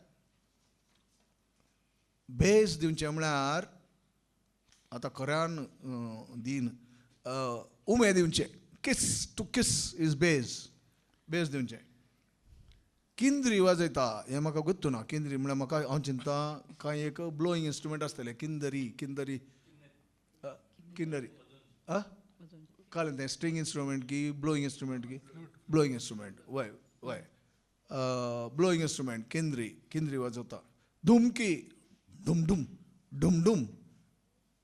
भेस दिवचें म्हळ्यार आतां खऱ्यान दिन उमेद दिवचें. टू किस इज बेज दिवचें. किंद्री वाजयता हें म्हाका गुत्तू ना. किंद्री म्हळ्यार म्हाका हांव चिंता कांय एक ब्लोईंग इन्स्ट्रुमेंट आसतलें. किंदरी कालें तें स्ट्रिंग इन्स्ट्रुमेंट की ब्लोईंग इन्स्ट्रुमेंट की? Blowing instrument. वय ब्लोईंग इन्स्ट्रुमेंट. किंद्री वाजोवता. धुमकी, डुमडुम.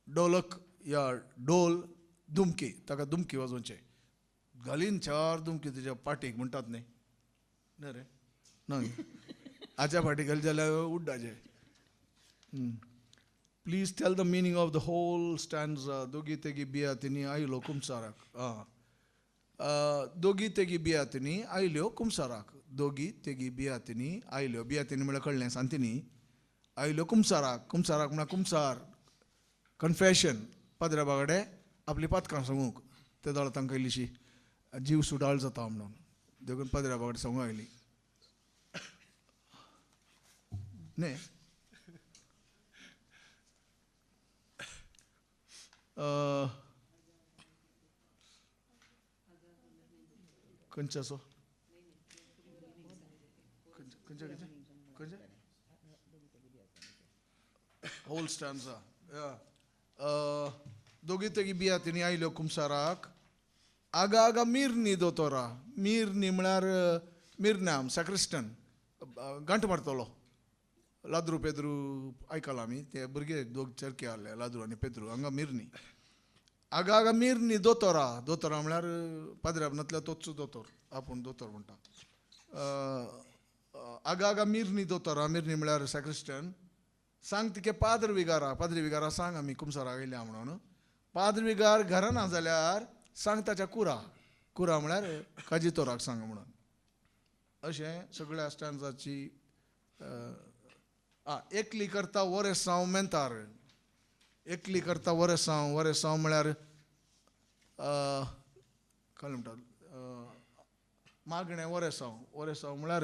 ढोलक या ढोल, दुमकी, ताका दुमकी वाजोवचें. घालीन 4 दुमकी तुज्या पाटीक म्हणटात न्ही. ना रे ना, हाच्या फाटीक घाली जाल्यार उड्डाचे. Please tell the meaning of the whole stanza. दोगी तेगी बियातिनी आयलो कुमसाराक. दोगी तेगी बियातिनी आयल्यो कुमसाराक. दोगी तेगी बियातिनी आयल्यो. बियातिनी म्हळ्यार कळ्ळें, सांतिनी. आयल्यो कुमसाराक. कुमसाराक म्हळ्यार कुमसार. कन्फेशन, पाद्र्या बागडे आपली पातकां सांगूंक. ते दोळा तांकां इल्लीशी जीव सुडाळ जाता म्हणून देखून पाद्र्या बागडे सांगूंक आयली न्ही. खंयचे आसो? खंयचे होल स्टॅन्जा. दोगी तेगी बियातिनी आयल्यो कुमसाराक. आगा मिर्नी दोतोरा. मिर्नी म्हळ्यार मिर्नाम, सॅक्रिस्टन, गांठ मारतलो. लाद्रू पेद्रू आयकलां आमी. ते भुरगे दोग चरके आहले, लाद्रू आनी पेद्रू. हांगा मिर्नी. आगा मिर्नी दोतोरा. दोतोरा म्हळ्यार पाद्र्यानांतल्या तोच दोतोर, आपूण दोतोर म्हणटा. आगा मिर्नी दोतोरा. मिर्नी म्हळ्यार सॅक्रिस्टन. सांग तिके पाद्र विगारा सांग आमी कुमसाराक आयल्या म्हणून. पाद्र विगार घरा ना जाल्यार सांग ताच्या कुरा म्हळ्यार काजितोराक सांग म्हणून. अशें सगळ्या स्टॅन्जाची. एकली करता वरेसांव मेंतार. एकली करता वरेसांव म्हळ्यार काय म्हणटात, मागणें वरेसांव म्हळ्यार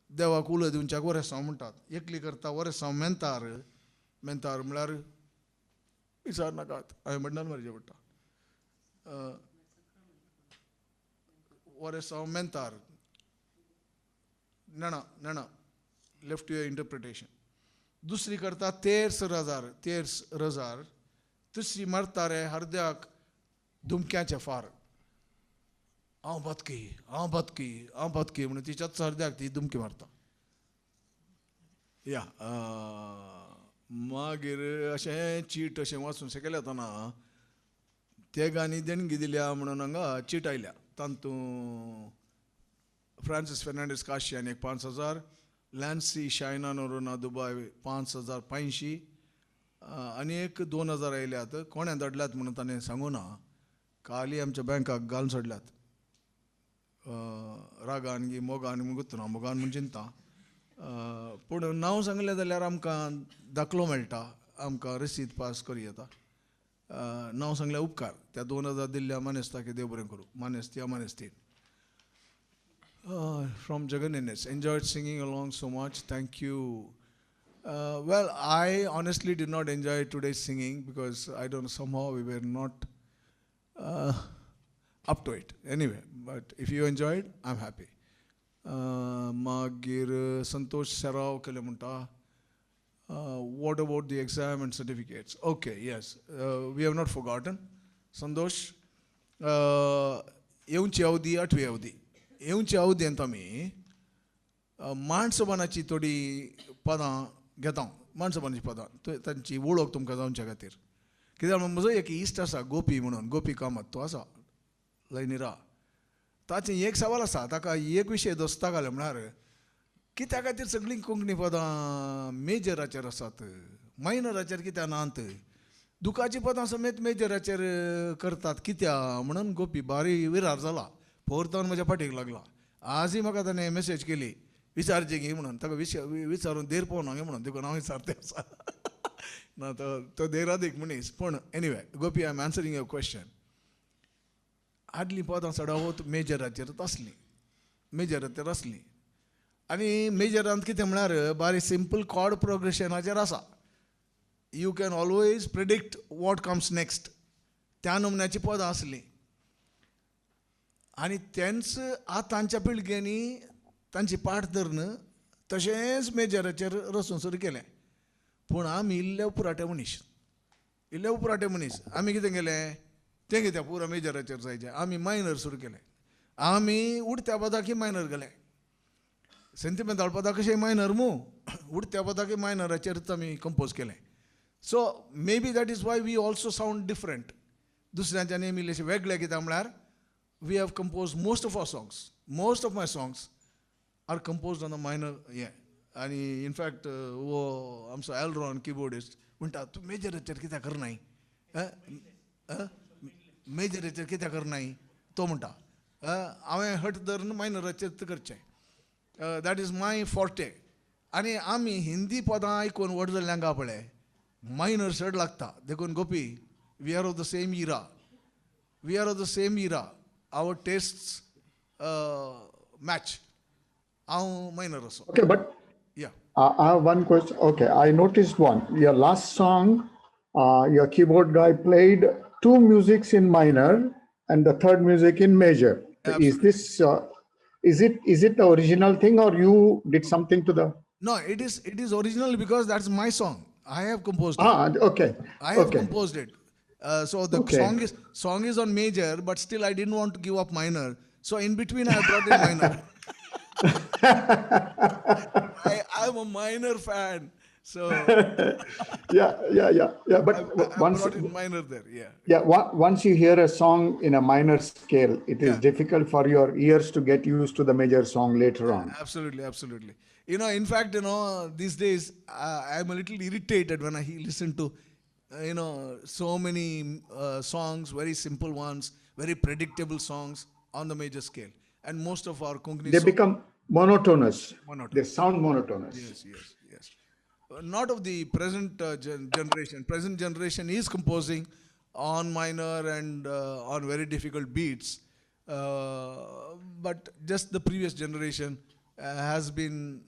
देवाक उलो दिवच्याक वरेसांव म्हणटात. एकली करता वरेसांव मेंतार म्हळ्यार विचार नाकात, हांवें म्हणल्यार मारचें पडटा. वरेसांव मेंतार, नेणा लेफ्ट युअर इंटरप्रिटेशन. दुसरी करता तेर्स रजार. तिसरी मारतारे हरद्याक धुमक्याचे फार. हांव बदकी म्हणून तिच्याच हरद्याक ती धुमकी मारता. या मागीर अशें चीट अशें वाचून सकयल येतना तेगांनी देणगी दिल्या म्हणून हांगा चीट आयल्या. तांतू फ्रांसीस फेर्नांडीस काशियान एक 5,000, लॅन्सी शायना नोरोना दुबय 5,550 आनी एक 2,000 आयल्यात. कोणें धाडल्यात म्हणून ताणें सांगूं ना, काली आमच्या बँकाक घालून सोडल्यात. रागान गी मोगान गुंतना मोगान म्हूण चिंता. पूण नांव सांगलें जाल्यार आमकां दाखलो मेळटा, आमकां रसीद पास करूं येता. नांव सांगल्यार उपकार. त्या 2,000 दिल्ल्या मानेस्ता की देव बरें करूं. मानेस्ती मानेस्तीन. From Jagan Innes. Enjoyed singing along so much. Thank you. Well, I honestly did not enjoy today's singing because I don't know, somehow we were not up to it. Anyway, but if you enjoyed, I'm happy. Magir Santosh Sarao kele munta. What about the exam and certificates? Okay, yes. We have not forgotten. Santosh, येवची अवधी 8वी अवधी. येवची अवधी ಅಂತ मी माणसपणाची थोडी पदां घेता. माणसपणाची पदां तांची वळख तुमकां जावच्या खातीर. कित्याक म्हजो एक इश्ट आसा गोपी म्हणून, गोपी कामत तो आसा लयनिरा. ताचें एक सवाल आसा, ताका एक विशय दोस्ता घाले म्हळ्यार कित्या खातीर सगळीं कोंकणी पदां मेजराचेर आसात, मायनराचेर कित्याक नात. दुखाची पदां समेत मेजराचेर करतात कित्या म्हणून गोपी बारी विरार जाला. फोर्तान म्हज्या फाटीक लागला. आजय म्हाका ताणें मॅसेज केली विचारचें गे म्हणून. ताका विचारून देर पावना गे म्हणून, देखून हांव विचारता आसा. ना तो देरादीक मनीस. पूण anyway Gopi, I am answering your question. आदलीं पदां चडावत मेजराचेर आसलीं. आनी मेजरांत कितें म्हळ्यार बारी सिंपल कॉर्ड प्रोग्रेशनाचेर आसा. You can always predict what comes next. त्या नमुन्याची पदां आसलीं. आनी तेंच तांच्या पिळगेनी तांची पाठ धरून तशेंच मेजराचेर रचून सुरू केलें. पूण आमी इल्ले उपराटे मनीस. आमी कितें केलें, तें कितें पुरा मेजराचेर जायचें. आमी मायनर सुरू केलें. आमी उडत्या पदाकी मायनर गेले. सेंटिमेंटल पदां कशें मायनर उडत्या पदाकी मायनराचेरच आमी कंपोज केलें. So maybe that is why we also sound different. दुसऱ्यांच्या नेम इल्लेशें वेगळें. कित्याक म्हळ्यार we have composed most of our songs. Most of my songs are composed on the minor. And in fact, आमचो एल्रॉन कीबोर्डिस्ट म्हणटा तूं मेजराचेर कित्याक करनाय, मेजराचेर कित्याक करनाय तो म्हणटा. हांवें हट धरून मायनराचेर करचें. That is my forte. आनी आमी हिंदी पदां आयकून व्हड जाल्ल्यांक पळय मायनर चड लागता. देखून Gopi, we are of the same era. Our tastes match. I'll minor also. Okay, but yeah, I have one question. Okay, I noticed one. Your last song, your keyboard guy played 2 musics in minor and the third music in major. Absolutely. Is this is it the original thing or you did something to the? no, it is original because that's my song. I have composed it. Okay. I have composed it. So the Okay. song is on major, but still I didn't want to give up minor. So in between I brought in minor. I'm a minor fan. So Yeah. But I once brought in minor there. Yeah. once you hear a song in a minor scale, it is Yeah. difficult for your ears to get used to the major song later on. Absolutely. In fact, these days I'm a little irritated when I listen to so many songs, very simple ones, very predictable songs on the major scale. And most of our Konkani They become monotonous. They sound monotonous. Yes. Not of the present generation. Present generation is composing on minor and on very difficult beats. But just the previous generation has been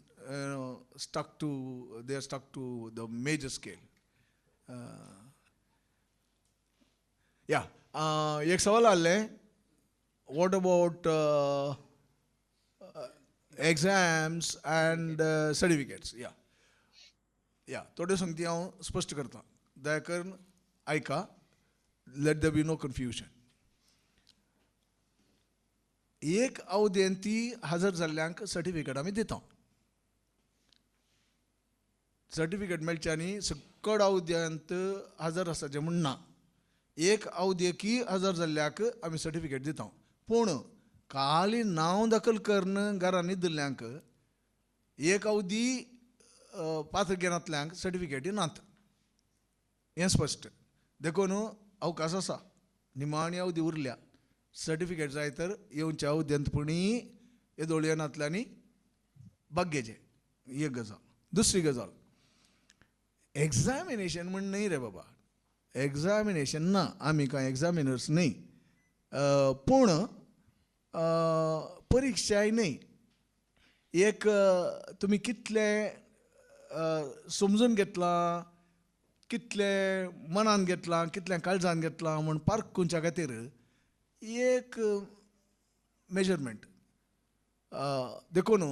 stuck to the major scale. एक सवाल आसलें, what about exams and certificates? थोड्यो संगती हांव स्पश्ट करतां. दया करून आयका. Let there be no confusion. एक अवधेन ती हजर जाल्ल्यांक सर्टिफिकेट आमी दिता. सर्टिफिकेट मेळच्यांनी सकड अवध्यांत हजर आसाचें म्हण ना. एक अवधेकी हजर जाल्ल्याक आमी सर्टिफिकेट दिता. पूण खाली नांव दखल करणं घरांनी दिल्ल्यांक एक अवधी पात्रगिरांतल्यांक सर्टिफिकेटी नात हें स्पश्ट देखून अवकाश आसा निमाणी अवधी उरल्या सर्टिफिकेट जाय तर येवच्या अवध्यंतपणी येदोळयनांतल्यांनी बागेचें एक गजाल. दुसरी गजाल एग्जामिनेशन म्हण न्ही रे बाबा, एग्जामिनेशन ना, आमी कांय एग्जामिनर्स न्ही, पूण परिक्षाय न्ही. एक तुमी कितले समजून घेतलां, कितले मनान घेतलां, कितल्या काळजान घेतलां म्हूण पारखुच्या खातीर एक मेजरमेंट देखून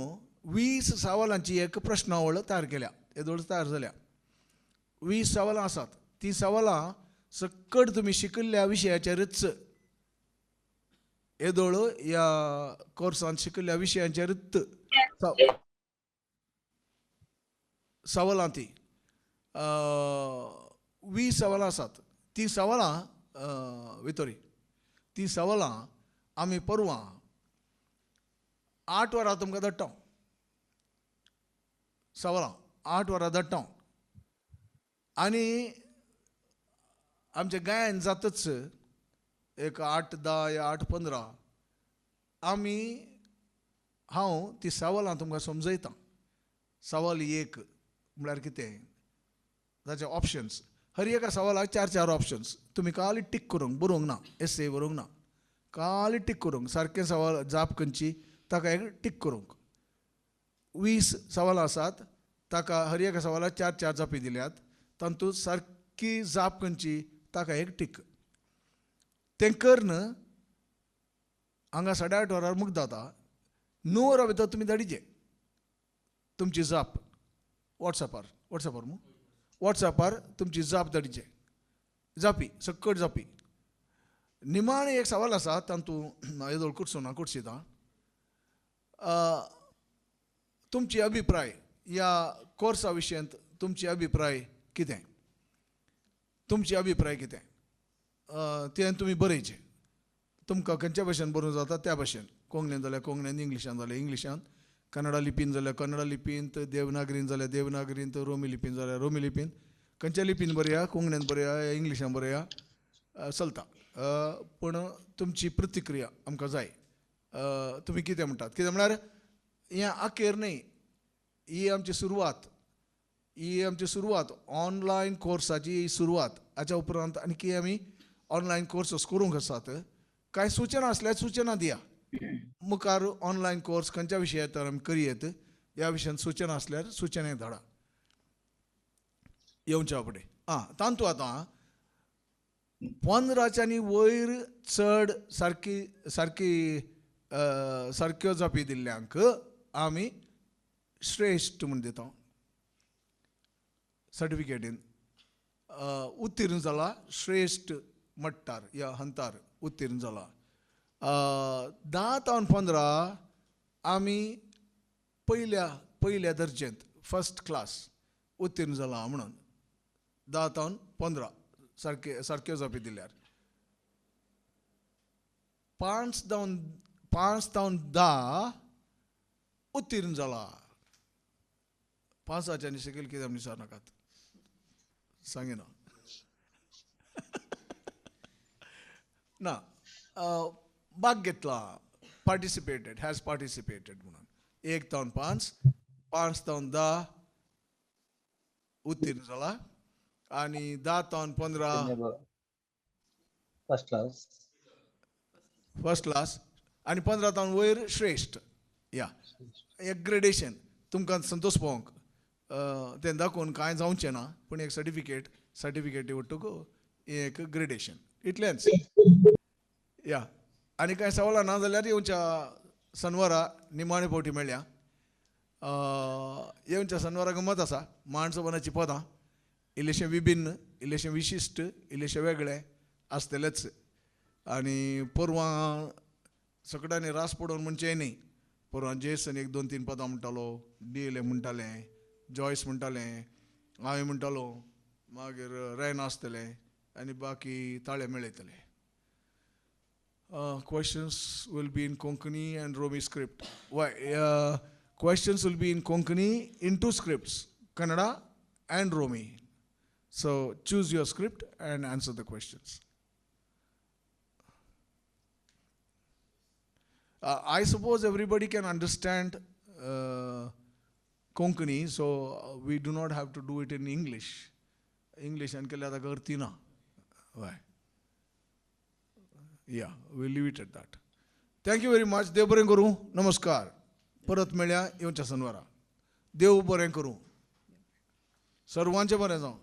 20 सवालांची एक प्रश्नावळ तयार केल्या, येदोळ तयार जाल्या. 20 सवालां आसात. ती सवालां सकट तुमी शिकिल्ल्या विशयाचेरच येदोळ ह्या कोर्सान शिकिल्ल्या विशयांचेरच सवालां ती 20 सवालां आसात. ती सवालां वितोरी ती सवालां आमी परवां 8 वरां तुमकां धाडटा. सवालां 8 वरां धाडटा आनी आमच्या गायन जातच एक 8-10 या 8-15 आमी हांव ती सवालां तुमकां समजयतां. सवाल एक म्हळ्यार कितें ताचे ऑप्शन्स, हर एका सवालाक 4 ऑप्शन्स. तुमी खाली टीक करूंक, बरोवंक ना, एसे बरोवंक ना, खाली टीक करूंक, सारकें सवाल जाप खंयची ताका एक टीक करूंक. 20 सवालां आसात, ताका हर एका सवालाक 4 जापी दिल्यात, तातूंत सारकी जाप खंयची ताका एक टीक. तें करन हांगा 8:30 वरार मुक्त जाता. 9 वरां भितर तुमी धाडिचे तुमची जाप वॉट्सॅपार वॉट्सॅपार तुमची जाप धाडिचे. जापी सकट जापी. निमाणे एक सवाल आसा तातूंत येदोळ कुडसिता तुमचे अभिप्राय ह्या कोर्सा विशयांत तुमचे अभिप्राय कितें, तुमचे अभिप्राय कितें तें तुमी बरयचें. तुमकां खंयच्या भाशेन बरोवंक जाता त्या भाशेन, कोंकणीन जाल्यार कोंकणीन, इंग्लिशान जाल्यार इंग्लिशान, कन्नडा लिपीन जाल्यार कन्नडा लिपींत, देवनागरीन जाल्यार देवनागरींत, रोमी लिपीन जाल्यार रोमी लिपीन, खंयच्या लिपीन बरया, कोंकणीन बरया, इंग्लिशान बरया, चलता. पूण तुमची प्रतिक्रिया आमकां जाय. तुमी कितें म्हणटात, कितें म्हळ्यार हें अखेर न्ही, ही आमची सुरवात ऑनलायन कोर्साची सुरवात. हाच्या उपरांत आणकी आमी ऑनलायन कोर्सस करूंक आसात. कांय सुचना आसल्यार सुचना दिया. मुखार ऑनलायन कोर्स खंयच्या विशयाचेर आमी करयेत ह्या विशयान सुचना आसल्यार सुचना धाडा येवच्या फुडें. तांतू आतां 15च्यानी वयर चड सारक्यो जापी दिल्ल्यांक आमी श्रेश्ठ म्हूण दिता सर्टिफिकेटीन. उत्तीर्ण जाला श्रेश्ठ मट्टार या हंतार उत्तीर्ण जाला. 10 ते 15 आमी पयल्या दर्जेंत फर्स्ट क्लास उत्तीर्ण जाला म्हणून 10 ते 15 सारक्यो जापी दिल्यार. 5 ते 10 उत्तीर्ण जाला. 5च्यानी सकयल कितें आमी विचारनाकात, सांगिना ना. भाग घेतला, हॅज पार्टिसिपेटेड म्हणून 1 ते 5, 5 ते 10 उत्तीर्ण जाला आनी 10 ते 15 फर्स्ट क्लास आनी 15 ते वयर श्रेश्ठ. या एक ग्रेडेशन तुमकां संतोश पोवंक तें दाखोवन कांय जावचें ना, पूण एक सर्टिफिकेटी वट्टूक एक ग्रेडेशन इतलेंच. या आनी कांय सवालां ना जाल्यार येवच्या शनवारा निमाणे फावटी मेळ्ळ्या. येवच्या शनवारा गमत आसा. मांडसवनाची पदां इल्लेशें विभिन्न, इल्लेशें विशिश्ट, इल्लेशें वेगळें आसतलेंच. आनी परवां सगळ्यांनी रास पडोवन म्हणचेंय न्ही. परवां जेसन एक 2-3 पदां म्हणटालो, डीएलए म्हणटालें, जॉयस म्हणटालें, हांवें म्हणटालो, मागीर रॅन आसतलें आनी बाकी ताळे मेळयतले. Questions will be in Konkani and Romi script. Why? Questions will be in Konkani in two scripts, Kannada and Romi. So choose your script and answer the questions. I suppose everybody can understand Konkani, so we do not have to do it in English. English and Kalyada Gartina. Why? Yeah, we'll leave it at that. Thank you very much. देव बरें करूं. नमस्कार. परत मेळ्या येवच्या शनिवारा. देव बरें करूं. सर्वांचे बरें जावं.